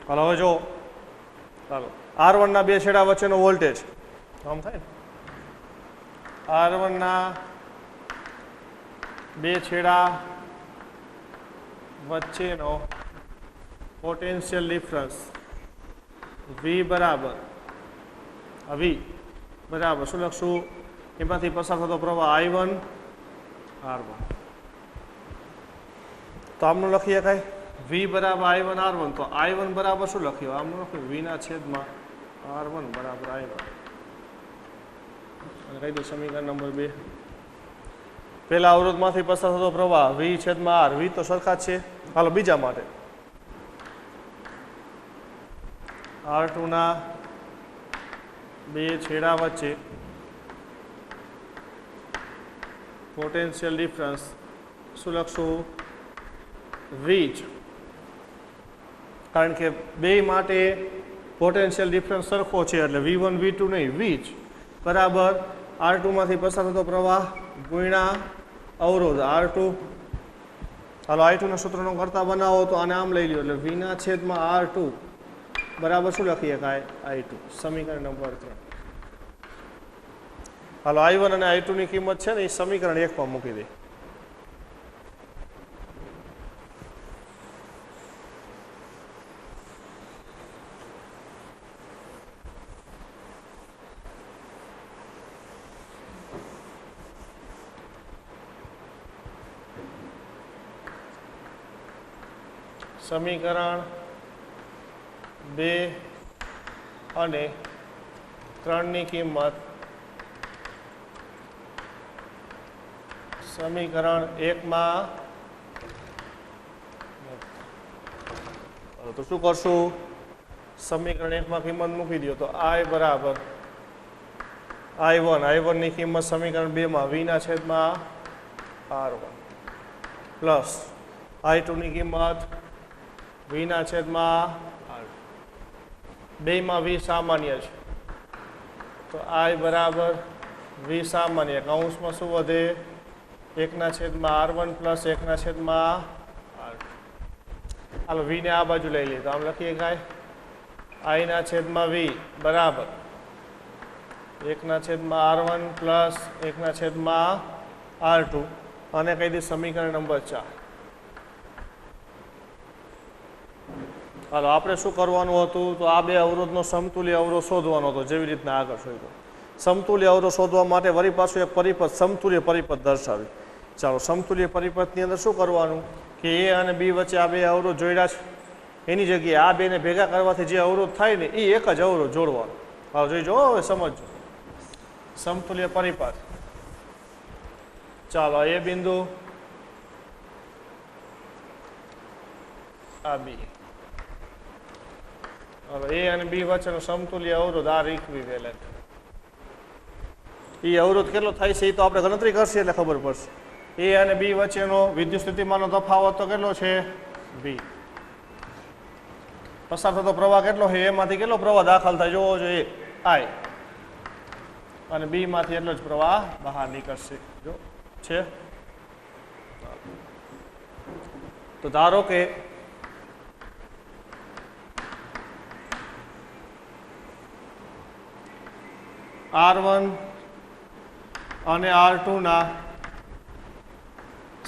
હાલો હવે જો ચાલો R1 ના બે છેડા વચ્ચેનો વોલ્ટેજ આમ થાય ને R1 ના બે છેડા વચ્ચેનો પોટેન્શિયલ ડિફરન્સ V બરાબર શું લખશું એમાંથી પસાર થતો પ્રવાહ I1 R1 તો આમનું લખીએ કાંઈ V બરાબર I1 R1 તો I1 બરાબર શું લખ્યું આમનું લખ્યું V ના છેદમાં R1 બરાબર I1 અને કહી દો સમીકરણ નંબર 2 પહેલા અવરોધમાંથી પસાર થતો પ્રવાહ V છેદમાં R V તો સરખા જ છે. હાલો બીજા માટે R2 ના બે છેડા વચ્ચે પોટેન્શિયલ ડિફરન્સ શું લખશું V જ કારણ કે બે માટે પોટેન્શિયલ ડિફરન્સ સરખો છે એટલે V1 V2 નહીં V જ બરાબર R2 માંથી પસાર થતો પ્રવાહ ગુણ્યા અવરોધ R2. હાલો I2 ના સૂત્રનો કરતા બનાવો તો આને આમ લઈ લ્યો એટલે V ના છેદમાં R2 બરાબર શું લખીએ કાંઈ I2 સમીકરણ નંબર 3. હાલો I1 અને I2 ની કિંમત છે ને એ સમીકરણ 1 માં મૂકી દે. સમીકરણ 2 અને 3 ની કિંમત સમીકરણ 1 માં તો શું કરશું સમીકરણ 1 માં કિંમત મૂકી દો તો I બરાબર I1 ની કિંમત સમીકરણ 2 માં V ના છેદમાં R1 પ્લસ I2 ની કિંમત V ના છેદમાં R2 બેમાં V સામાન્ય છે તો I બરાબર V સામાન્ય કૌંસમાં શું વધે 1 ના છેદમાં R1 પ્લસ 1 ના છેદમાં R2. હાલો V ને આ બાજુ લઈ લઈએ તો આમ લખીએ કાંઈ I ના છેદમાં V બરાબર 1 ના છેદમાં R1 પ્લસ 1 ના છેદમાં R2 અને કહી દઈએ સમીકરણ નંબર 4. હાલો આપણે શું કરવાનું હતું તો આ બે અવરોધનો સમતુલ્ય અવરોધ શોધવાનો હતો જેવી રીતના આગળ શોધ્યો. સમતુલ્ય અવરોધ શોધવા માટે વળી પાછું એક પરિપથ સમતુલ્ય પરિપથ દર્શાવી. ચાલો સમતુલ્ય પરિપથની અંદર શું કરવાનું કે A અને B વચ્ચે આ બે અવરોધ જોડ્યા છે એની જગ્યાએ આ બેને ભેગા કરવાથી જે અવરોધ થાય ને એ એક જ અવરોધ જોડવાનો. હાલો જોઈજો હવે સમજજો સમતુલ્ય પરિપથ. ચાલો A બિંદુ આ B હવે A અને B વચ્ચેનો સમતુલ્ય અવરોધ R ઇક્વિવેલન્ટ. એ અવરોધ કેટલો થાય છે એ તો આપણે ગણતરી કરશે એટલે ખબર પડશે. A અને B વચ્ચેનો વિદ્યુત સ્થિતિમાનનો તફાવત તો કેટલો છે V. પસાર થતો પ્રવાહ કેટલો છે એમાંથી કેટલો પ્રવાહ દાખલ થાય જોવો જોઈએ I અને B માંથી એટલો જ પ્રવાહ બહાર નીકળશે જો છે. તો ધારો કે R1 અને R2 ના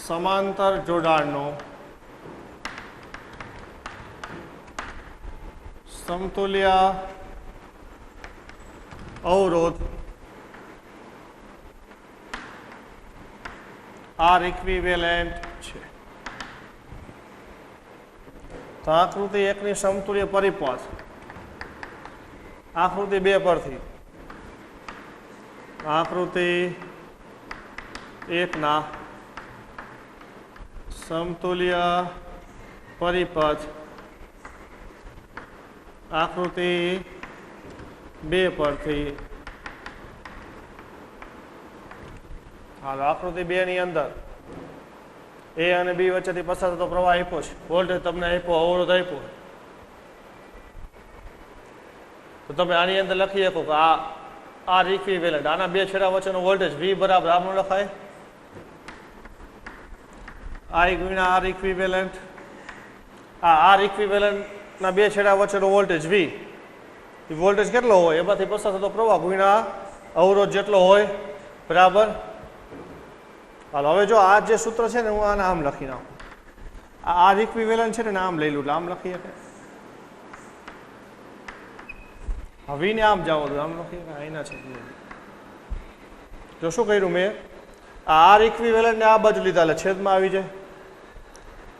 સમાંતર જોડાણનો સમતુલ્ય અવરોધ R ઇક્વિવેલન્ટ છે. તો આકૃતિ 1 ની સમતુલ્ય પરિપથ આકૃતિ 2 પરથી આકૃતિ 1 ના સમતુલ્ય પરિપથ આકૃતિ 2 પરથી હાલ આકૃતિ 2 ની અંદર A અને B વચ્ચેથી પસાર થતો પ્રવાહ આપ્યો છે વોલ્ટેજ તમને આપ્યો અવરોધ આપ્યો તો તમે આની અંદર લખી શકો કે આ R ઇક્વિવેલન્ટ આના બે છેડા વચ્ચેનો વોલ્ટેજ V બરાબર આમનો લખાય I ગુણ્યા આર ઇક્વિવેલન્ટ. આ આર ઇક્વિવેલન્ટના બે છેડા વચ્ચેનો વોલ્ટેજ V. એ વોલ્ટેજ કેટલો હોય એમાંથી પસાર થતો પ્રવાહ ગુણ્યા અવરોધ જેટલો હોય બરાબર. હાલો હવે જો આ જે સૂત્ર છે ને હું આને આમ લખી નાખું. આ આર ઇક્વિવેલન્ટ છે ને આમ લઈ લઉં એટલે આમ લખીએ કે V ને આમ જાવ આમ લખીએ કે અહીંના છે. જો શું કર્યું મેં આ આર ઇક્વિવેલન્ટ ને આ બાજુ લીધા એટલે છેદમાં આવી જાય.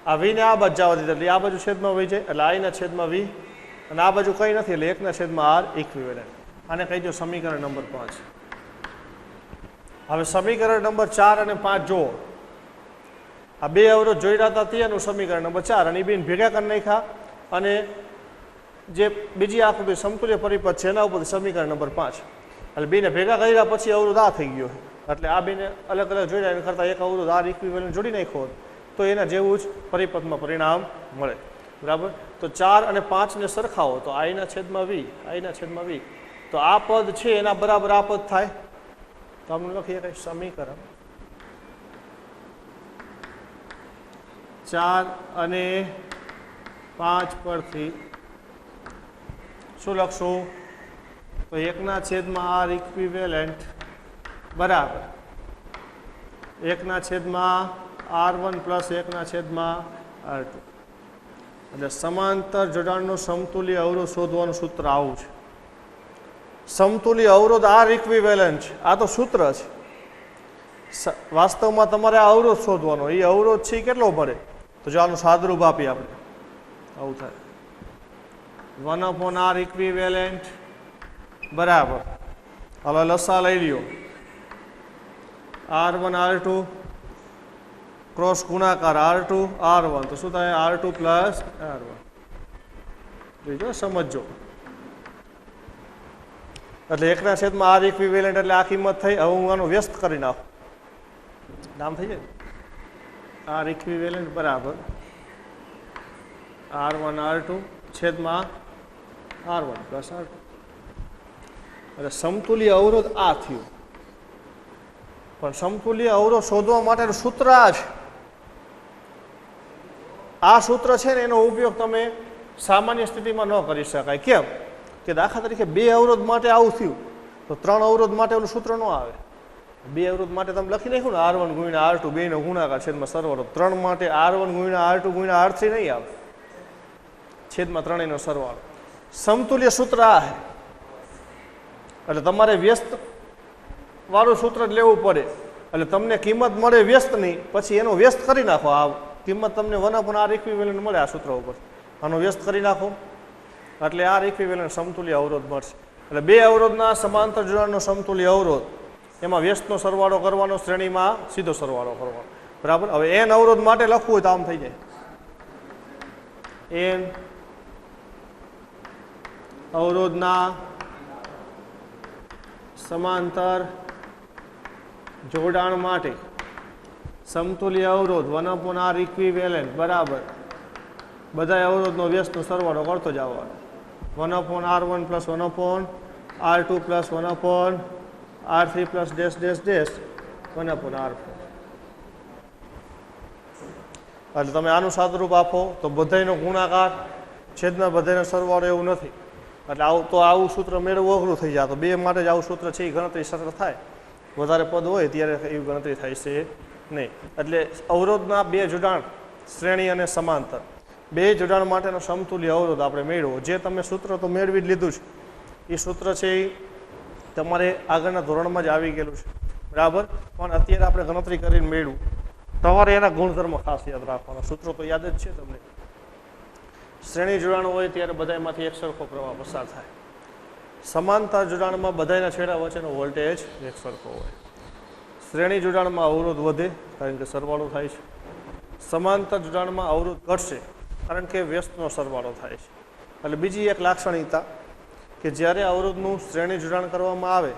આ V ને આ બાજુ જવા દીધા એટલે આ બાજુ છેદમાં વહી જાય એટલે આના છેદમાં V અને આ બાજુ કંઈ નથી એટલે એકના છેદમાં આર ઇક્વિવેલન્ટ. આને કહી દો સમીકરણ નંબર 5. હવે સમીકરણ નંબર 4 અને 5 જુઓ. આ બે અવરોધ જોઈ હતા તેનું સમીકરણ નંબર 4 અને એ બેન ભેગા કરી નાખ્યા અને જે બીજી આકૃતિ સમતુલ્ય પરિપથ છે એના ઉપર સમીકરણ નંબર 5 એટલે બેને ભેગા કર્યા પછી અવરોધ આ થઈ ગયો એટલે આ બેને અલગ અલગ જોઈ રહ્યા કરતાં એક અવરોધ આર ઇક્વિવેલન્ટ જોડી નાખ્યો તો એના જેવું જ પરિપથમાં પરિણામ મળે બરાબર. તો 4 અને 5 ને સરખાવો તો આઈના છેદમાં V આઈના છેદમાં V તો આ પદ છે એના બરાબર આ પદ થાય તો આપણે લખીએ કે સમીકરણ 4 અને 5 પરથી શું લખશું તો એકના છેદમાં આર ઇક્વિવેલન્ટ બરાબર એકના છેદમાં R1 પ્લસ એકના છેદમાં R2 એટલે સમાંતર જોડાણનું સમતુલ્ય અવરોધ શોધવાનું સૂત્ર આવું છે. સમતુલ્ય અવરોધ આર ઇક્વિવેલન્ટ છે આ તો સૂત્ર છે. વાસ્તવમાં તમારે આ અવરોધ શોધવાનો એ અવરોધ છે કેટલો મળે તો જો આનું સાદરૂપ આપીએ આપણે આવું થાય 1/r ઇક્વિવેલન્ટ બરાબર. હવે લસા લઈ લ્યો R1 R2 ક્રોસ ગુણાકાર R2 R1 તો શું થાય R2 પ્લસ R1. બીજો સમજો એટલે એકના છેદમાં આર ઇક્વિવેલન્ટ એટલે આ કિંમત થઈ. હવે હું આનો વ્યસ્ત કરી નાખું નામ થઈ જાય આર ઇક્વિવેલન્ટ બરાબર R1 R2 છેદમાં R1 પ્લસ R2 એટલે સમતુલ્ય અવરોધ આ થયું. પણ સમતુલ્ય અવરોધ શોધવા માટેનું સૂત્ર આ છે. આ સૂત્ર છે ને એનો ઉપયોગ તમે સામાન્ય સ્થિતિમાં ન કરી શકાય. કેમ કે દાખલા તરીકે બે અવરોધ માટે આવું થયું તો ત્રણ અવરોધ માટે ઓલું સૂત્ર ન આવે. બે અવરોધ માટે તમે લખી નાખ્યું ને R1 ગુણ્યા R2 બેનો ગુણાકાર છેદમાં સરવાળો. 3 માટે R1 ગુણ્યા R2 ગુણ્યા R3 નહીં આવે છેદમાં ત્રણેયનો સરવાળો. સમતુલ્ય સૂત્ર આ છે એટલે તમારે વ્યસ્ત વાળું સૂત્ર જ લેવું પડે એટલે તમને કિંમત મળે વ્યસ્તની પછી એનો વ્યસ્ત કરી નાખો. આ કિંમત તમને 1/r ઇક્વિવેલન્ટ મળે આ સૂત્ર ઉપર આનો વ્યસ્ત કરી નાખો એટલે આર ઇક્વિવેલન્ટ સમતુલ્ય અવરોધ મળશે. એટલે બે અવરોધના સમાંતર જોડાણનો સમતુલ્ય અવરોધ એમાં વ્યસ્તનો સરવાળો કરવાનો શ્રેણીમાં સીધો સરવાળો કરવાનો બરાબર. હવે n અવરોધ માટે લખવું હોય તો આમ થઈ જાય n અવરોધના સમાંતર જોડાણ માટે સમતુલ્ય અવરોધ 1/r ઇક્વિવેલન્ટ બરાબર બધા અવરોધનો વ્યસ્તનો સરવાળો કરતો જવાનો 1/r1 plus 1/r2 plus 1/r3 plus dash dash dash 1/r4. એટલે તમે આનું સાદરૂપ આપો તો બધાયનો ગુણાકાર છેદના બધાયનો સરવાળો એવું નથી એટલે આવું સૂત્ર મેળવવું અઘરું થઈ જાય. તો બે માટે જ આવું સૂત્ર છે એ ગણતરી સરળ થાય. વધારે પદ હોય ત્યારે એવી ગણતરી થાય છે નહીં. એટલે અવરોધના બે જોડાણ શ્રેણી અને સમાંતર બે જોડાણ માટેનો સમતુલ્ય અવરોધ આપણે મેળવો. જે તમે સૂત્ર તો મેળવી જ લીધું છે એ સૂત્ર છે એ તમારે આગળના ધોરણમાં જ આવી ગયેલું છે બરાબર. પણ અત્યારે આપણે ગણતરી કરીને મેળવું તમારે એના ગુણધર્મ ખાસ યાદ રાખવાના. સૂત્રો તો યાદ જ છે તમને. શ્રેણી જોડાણ હોય ત્યારે બધામાંથી એક સરખો પ્રવાહ પસાર થાય. સમાંતર જોડાણમાં બધાના છેડા વચ્ચેનો વોલ્ટેજ એક સરખો હોય. શ્રેણી જોડાણમાં અવરોધ વધે કારણ કે સરવાળો થાય છે. સમાંતર જોડાણમાં અવરોધ ઘટશે કારણ કે વ્યસ્તનો સરવાળો થાય છે. એટલે બીજી એક લાક્ષણિકતા કે જ્યારે અવરોધનું શ્રેણી જોડાણ કરવામાં આવે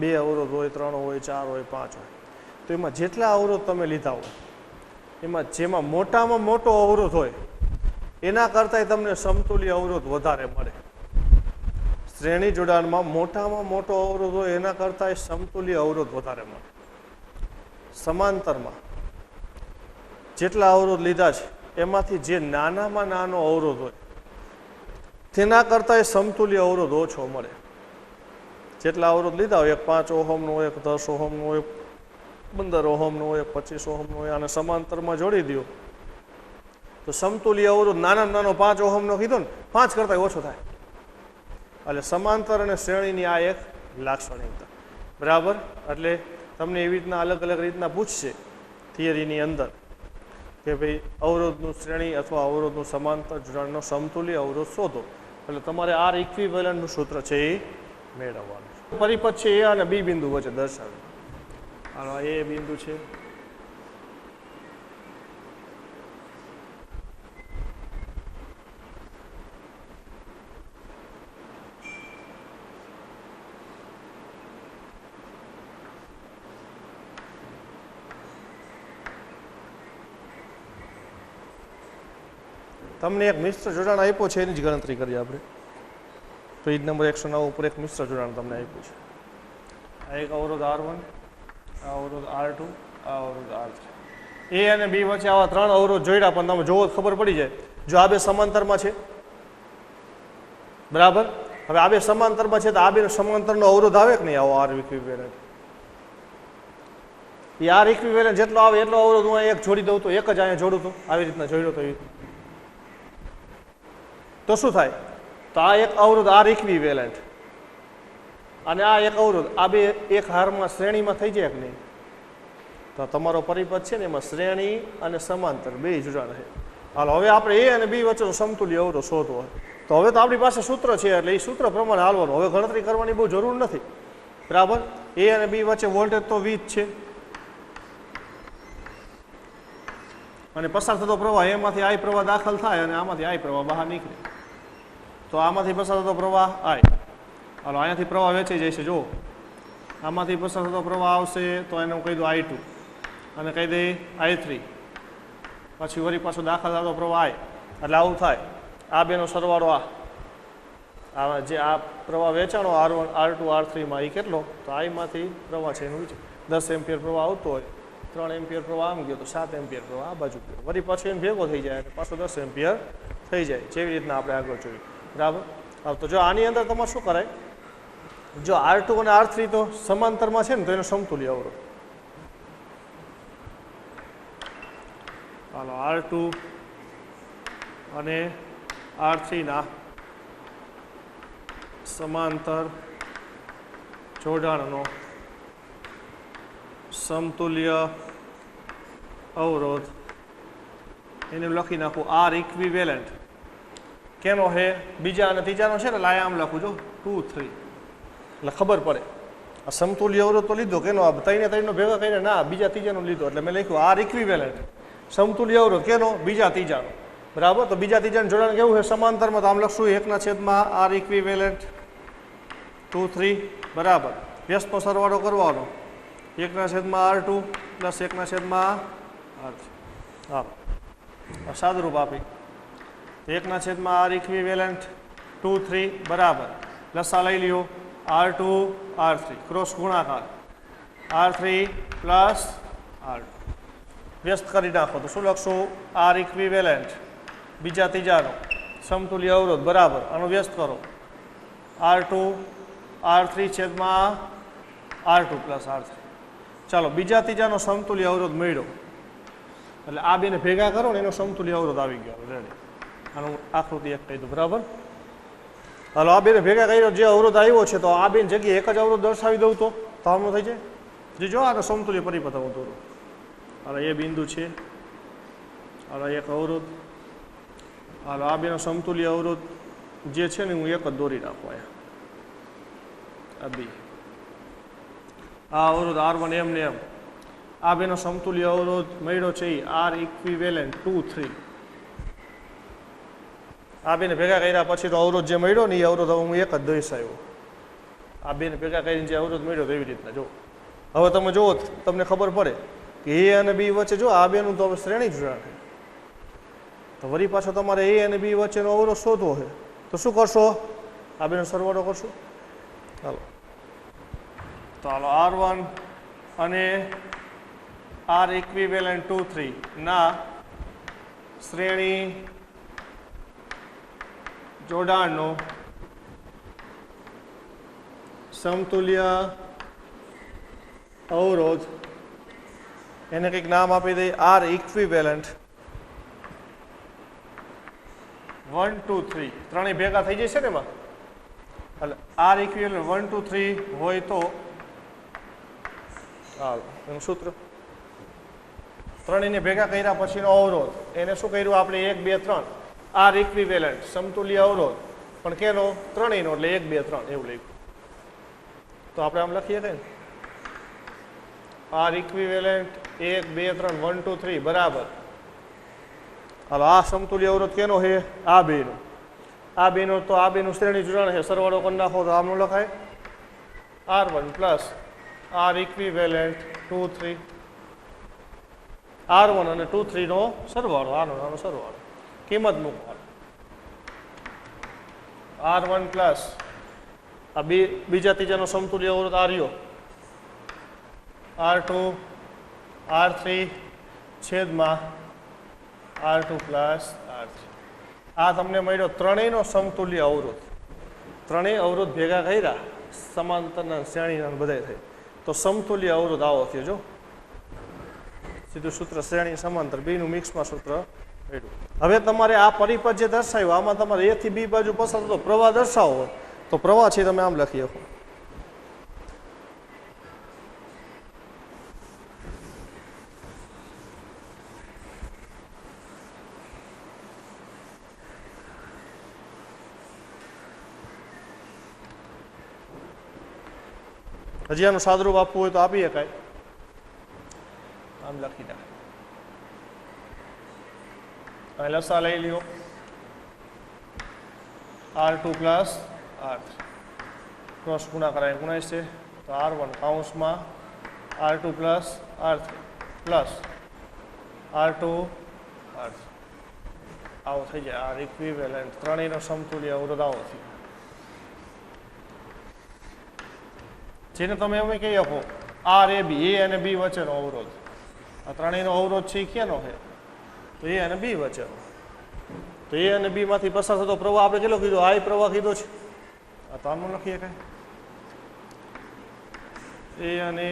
બે અવરોધ હોય 3 હોય 4 હોય 5 હોય તો એમાં જેટલા અવરોધ તમે લીધા હોય એમાં જેમાં મોટામાં મોટો અવરોધ હોય એના કરતાંય તમને સમતુલ્ય અવરોધ વધારે મળે. શ્રેણી જોડાણમાં મોટામાં મોટો અવરોધ હોય એના કરતાંય સમતુલ્ય અવરોધ વધારે મળે. સમાંતરમાં જેટલા અવરોધ લીધા છે એમાંથી જે નાનામાં નાનો અવરોધ હોય તેના કરતાં એ સમતુલ્ય અવરોધ ઓછો મળે. જેટલા અવરોધ લીધા હોય, એક 5 ઓહમનો હોય, એક 10 ઓહમનો હોય, 15 ઓહમનો હોય, 25 ઓહમનો હોય, અને સમાંતરમાં જોડી દો તો સમતુલ્ય અવરોધ નાનામાં નાનો 5 ઓહમનો કીધો ને 5 કરતાં ઓછો થાય. એટલે સમાંતર અને શ્રેણીની આ એક લાક્ષણિકતા. બરાબર. એટલે તમને એવી રીતના અલગ અલગ રીતના પૂછશે થિયરીની અંદર કે ભાઈ અવરોધનું શ્રેણી અથવા અવરોધનું સમાંતર જોડાણનો સમતુલ્ય અવરોધ શોધો. એટલે તમારે આર ઇક્વિવેલન્ટનું સૂત્ર છે એ મેળવવાનું. પરિપથ છે એ અને બી બિંદુ વચ્ચે દર્શાવે. હાલો, એ બિંદુ છે, તમને એક મિશ્ર જોડાણ આપ્યો છે એની જ ગણતરી કરીએ આપણે. પેજ નંબર 109 ઉપર એક મિશ્ર જોડાણ તમને આપ્યું છે. આ એક અવરોધ R1, આ અવરોધ R2, આ અવરોધ R3. એ અને બી વચ્ચે આવા 3 અવરોધ જોડ્યા, પણ તમે જોવો ખબર પડી જાય જો આ બે સમાંતરમાં છે. બરાબર. હવે આ બે સમાંતરમાં છે તો આ બે સમાંતરનો અવરોધ આવે કે નહીં? આવો આર ઇક્વિવેલન્ટ. એ આર ઇક્વિવેલન્ટ જેટલો આવે એટલો અવરોધ હું એક જોડી દઉં તો એક જ અહીંયા જોડું તો આવી રીતના જોડ્યો તો તો શું થાય? તો આ એક અવરોધ આર ઇક્વિવેલન્ટ અને આ એક અવરોધ, આ બે એક હારમાં શ્રેણીમાં થઈ જાય કે નહીં? તો તમારો પરિપથ છે ને એમાં શ્રેણી અને સમાંતર બે જોડાણ છે. હાલો, હવે આપણે એ અને બી વચ્ચેનો સમતુલ્ય અવરોધ શોધવો હોય તો હવે તો આપણી પાસે સૂત્ર છે, એટલે એ સૂત્ર પ્રમાણે હાલવાનું. હવે ગણતરી કરવાની બહુ જરૂર નથી. બરાબર. એ અને બી વચ્ચે વોલ્ટેજ તો V જ છે અને પસાર થતો પ્રવાહ એમાંથી આઈ પ્રવાહ દાખલ થાય અને આમાંથી આઈ પ્રવાહ બહાર નીકળે. તો આમાંથી પસાર થતો પ્રવાહ આઈ. હાલો, અહીંયાથી પ્રવાહ વેચાઈ જાય છે. જો આમાંથી પસાર થતો પ્રવાહ આવશે તો એને હું કહી દઉં I2 અને કહી દઈ I3. પછી વળી પાછો દાખલ થતો પ્રવાહ આઈ. એટલે આવું થાય. આ બેનો સરવાળો આ જે આ પ્રવાહ વેચાણો R1, R2, R3માં એ કેટલો? તો આઈમાંથી પ્રવાહ છે એનું 10 એમ્પિયર પ્રવાહ આવતો હોય, 3 એમ્પિયર પ્રવાહ આમ ગયો તો 7 એમ્પિયર પ્રવાહ આ બાજુ ગયો, વળી પાછો એને ભેગો થઈ જાય અને પાછો 10 એમ્પિયર થઈ જાય, જેવી રીતના આપણે આગળ જોયું. બરાબર. તો જો આની અંદર તમારે શું કરાય, જો R2 અને R3 તો સમાંતરમાં છે ને તો એનો સમતુલ્ય અવરોધ. હાલો, R2 અને R3 ના સમાંતર જોડાણનો સમતુલ્ય અવરોધ એને લખી નાખું આર ઇક્વિવેલન્ટ. કેનો હે? બીજા અને ત્રીજાનો છે ને, એટલે આમ લખું જો 2, 3 એટલે ખબર પડે. આ સમતુલ્ય અવરોધ તો લીધો કેનો? આ ત્રણનો ભેગા કરીને ના બીજા ત્રીજાનો લીધો એટલે મેં લખ્યું આર ઇક્વિવેલન્ટ. સમતુલ્ય અવરોધ કેનો? બીજા ત્રીજાનો. બરાબર. તો બીજા ત્રીજાનું જોડાણ કેવું છે? સમાંતરમાં. તો આમ લખશું 1/r આર ઇક્વિવેલન્ટ 2, 3 બરાબર. વ્યસ્તનો સરવાળો કરવાનો 1/r2 પ્લસ 1/r3. હા, સાદુરૂપ આપી 1/r ઇક્વિવેલન્ટ 2, 3 બરાબર. લસા લઈ લ્યો R2, R3 ક્રોસ ગુણાકાર R3 પ્લસ R2. વ્યસ્ત કરી નાખો તો શું લખશું? આર ઇક્વિવેલન્ટ બીજા ત્રીજાનો સમતુલ્ય અવરોધ બરાબર. આનો વ્યસ્ત કરો R2, R3 છેદમાં R2 પ્લસ R3. ચાલો, બીજા ત્રીજાનો સમતુલ્ય અવરોધ મળ્યો એટલે આ બેને ભેગા કરો ને એનો સમતુલ્ય અવરોધ આવી ગયો. રેડી. આનું આકૃતિ એક કહી દઉં. બરાબર. હાલો, આ બેને ભેગા કર્યો જે અવરોધ આવ્યો છે તો આ બેન જગ્યાએ એક જ અવરોધ દર્શાવી દઉં તો આમનું થઈ જાય. જો આનો સમતુલ્ય પરિપથ હું દોરું. હાલો, એ બિંદુ છે. હાલો, એક અવરોધ. હાલો, આ બેનો સમતુલ્ય અવરોધ જે છે ને હું એક જ દોરી નાખું અહીંયા. આ બી આ અવરોધ R1 એમને એમ. આ બેનો સમતુલ્ય અવરોધ મળ્યો છે એ આર ઇક્વિવેલન્ટ 2, 3. આ બેને ભેગા કર્યા પછી તો અવરોધ જે મળ્યો ને એ અવરોધ હવે હું એક જ દર્શાવ્યો. આ બેને ભેગા કરીને જે અવરોધ મળ્યો એવી રીતના જો. હવે તમે જુઓ તમને ખબર પડે કે એ અને બી વચ્ચે જો આ બેનું તો હવે શ્રેણી જોડાણ છે. તો વળી પાછો તમારે એ અને બી વચ્ચેનો અવરોધ શોધવો છે તો શું કરશો? આ બેનો સરવાળો કરશો. હાલો, તો હાલો R1 અને આર ઇક્વિવેલન્ટ 2 3 ના શ્રેણી જોડાણનો સમતુલ્ય અવરોધ, એને કંઈક નામ આપી દઈએ આર ઇક્વિવેલન્ટ 1 2 3 ત્રણેય ભેગા થઈ જશે ને એમાં, એટલે આર ઇક્વિવેલન્ટ 1 2 3 હોય તો એનું સૂત્ર ત્રણેયને ભેગા કર્યા પછીનો અવરોધ, એને શું કર્યું આપણે 1 2 3 આર ઇક્વિવેલન્ટ સમતુલ્ય અવરોધ, પણ કેનો ત્રણેયનો, એટલે 1 2 3 એવું લખ્યું. તો આપણે આમ લખીએ ને આર ઇક્વિવેલન્ટ 1 2 3 1 2 3 બરાબર. હાલો આ સમતુલ્ય અવરોધ કેનો છે? આ બેનો. આ બેનો તો આ બેનું શ્રેણી જોડાણ છે, સરવાળો કરી નાખો તો આમનું લખાય R1 plus R equivalent 2 3 R1 અને 2 3 નો સરવાળો, આનો સરવાળો, કિંમત મૂકવાનો R1 પ્લસ આ બીજા ત્રીજાનો સમતુલ્ય અવરોધ આર્યો R2 R3 છેદમાં R2 પ્લસ R3. આ તમને મળ્યો ત્રણેયનો સમતુલ્ય અવરોધ. ત્રણેય અવરોધ ભેગા કર્યા સમાંતરના શ્રેણીના બધા થઈ તો સમતુલ્ય અવરોધ આવો થયો. જો સીધું સૂત્ર શ્રેણી સમાંતર બેનું મિક્સમાં સૂત્ર મળ્યું. હવે તમારે આ પરિપથ જે દર્શાવ્યું આમાં તમારે A થી B બાજુ પસાર થતો પ્રવાહ દર્શાવવો હોય તો પ્રવાહ છે તમે આમ લખી શકો. હજી આનું સાદરૂપ આપવું હોય તો આપી શકાય, આમ લખી નાખે. અહીં લસા લઈ લ્યો R2 પ્લસ R3 ક્રોસ ગુણાકાર ગુણાય છે તો R1 કૌંસમાં R2 plus R3 plus R2 R3 આવો થઈ જાય. આર ઇક્વિવેલન્ટ ત્રણેયનો સમતુલ્ય અવરોધ આવો થઈ જાય, જેને તમે એમ કહી શકો આર એ બી, એ અને બી વચ્ચેનો અવરોધ. આ ત્રણેયનો અવરોધ છે એ ક્યાંનો છે? તો એ અને બી વચ્ચેનો. તો એ અને બી માંથી પસાર થતો પ્રવાહ આપણે કેટલો કીધો? આઈ પ્રવાહ કીધો છે. આ તો આનું લખીએ કઈ એ અને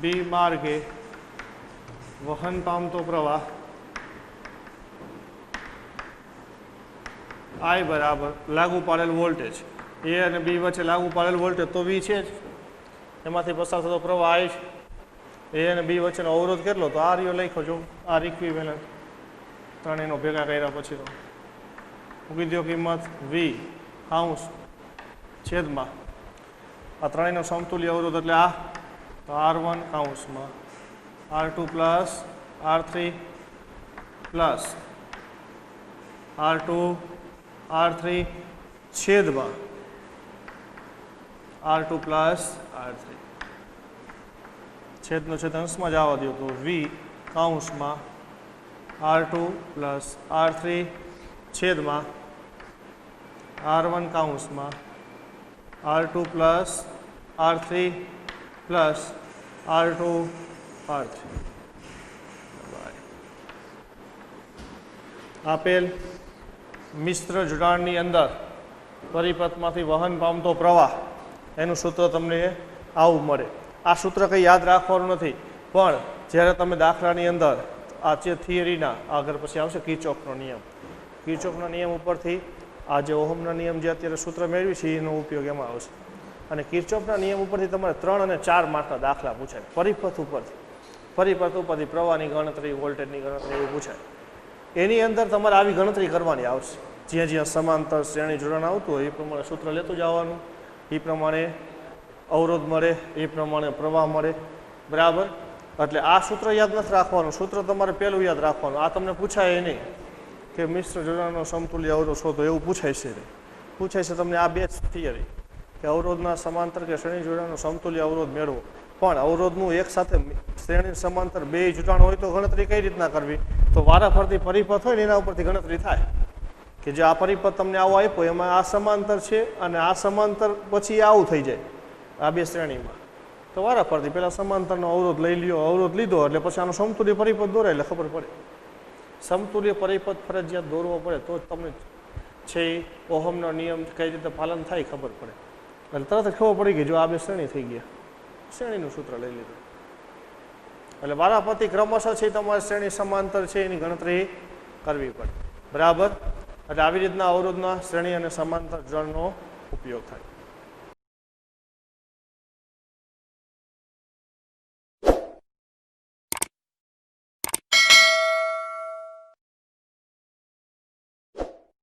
બી માર્ગે વહન પામતો પ્રવાહ આઈ બરાબર લાગુ પાડેલ વોલ્ટેજ. એ અને બી વચ્ચે લાગુ પાડેલ વોલ્ટેજ તો વી છે જ, એમાંથી પસાર થતો પ્રવાહ આઈ છે. એ અને બી વચ્ચેનો અવરોધ કેટલો? તો આ રહ્યો લખ્યો છો આર ઇક્વિવેલન્ટ ત્રણેયનો ભેગા કર્યા પછીનો મૂકી દો કિંમત વી કૌંસ છેદમાં આ ત્રણેયનો સમતુલ્ય અવરોધ એટલે આ તો R1 કૌંસમાં R2 plus R3 plus R2 R3 છેદમાં R2 પ્લસ R3 છેદનો છેદ અંશમાં જ આવવા દો તો વી કૌંસમાં R2 પ્લસ R3 છેદમાં R1 કૌંસમાં R2 plus R3 plus R2 R3. આપેલ મિશ્ર જોડાણની અંદર પરિપથમાંથી વહન પામતો પ્રવાહ એનું સૂત્ર તમને આવું મળે. આ સૂત્ર કંઈ યાદ રાખવાનું નથી, પણ જ્યારે તમે દાખલાની અંદર આ જે થિયરીના આગળ પછી આવશે કિર્ચોફનો નિયમ, કિર્ચોફના નિયમ ઉપરથી આ જે ઓહમના નિયમ જે અત્યારે સૂત્ર મેળવી છે એનો ઉપયોગ એમાં આવશે. અને કિર્ચોફના નિયમ ઉપરથી તમારે 3 અને 4 માર્કના દાખલા પૂછાય. પરિપથ ઉપરથી પ્રવાહની ગણતરી, વોલ્ટેજની ગણતરી એવું પૂછાય. એની અંદર તમારે આવી ગણતરી કરવાની આવશે. જ્યાં જ્યાં સમાંતર શ્રેણી જોડાણ આવતું હોય એ પ્રમાણે સૂત્ર લેતું જવાનું, એ પ્રમાણે અવરોધ મળે, એ પ્રમાણે પ્રવાહ મળે, બરાબર. એટલે આ સૂત્ર યાદ નથી રાખવાનું, સૂત્ર તમારે પહેલું યાદ રાખવાનું. આ તમને પૂછાય નહીં કે મિશ્ર જોડાણનો સમતુલ્ય અવરોધ શોધો, એવું પૂછાય છે. પૂછાય છે તમને આ બે થિયરી કે અવરોધના સમાંતર કે શ્રેણી જોડાણનો સમતુલ્ય અવરોધ મેળવો. પણ અવરોધનું એક સાથે શ્રેણી સમાંતર બે જોડાણ હોય તો ગણતરી કઈ રીતના કરવી? તો વારાફરતી પરિપથ હોય ને એના ઉપરથી ગણતરી થાય કે જે આ પરિપથ તમને આવો આપ્યો એમાં આ સમાંતર છે અને આ સમાંતર પછી આવું થઈ જાય આ બે શ્રેણીમાં, તો વારા પરથી પહેલાં સમાંતરનો અવરોધ લઈ લ્યો, અવરોધ લીધો એટલે પછી આનો સમતુલ્ય પરિપથ દોરાય એટલે ખબર પડે. સમતુલ્ય પરિપથ ફરજિયાત દોરવો પડે તો જ તમને છે એ ઓહમનો નિયમ કઈ રીતે પાલન થાય ખબર પડે. એટલે તરત જ ખબર પડી ગઈ જો આ બે શ્રેણી થઈ ગયા, શ્રેણીનું સૂત્ર લઈ લીધું. એટલે વારાફરતી ક્રમશઃ છે તમારે શ્રેણી સમાંતર છે એની ગણતરી કરવી પડે. બરાબર. એટલે આવી રીતના અવરોધના શ્રેણી અને સમાંતર જળનો ઉપયોગ થાય.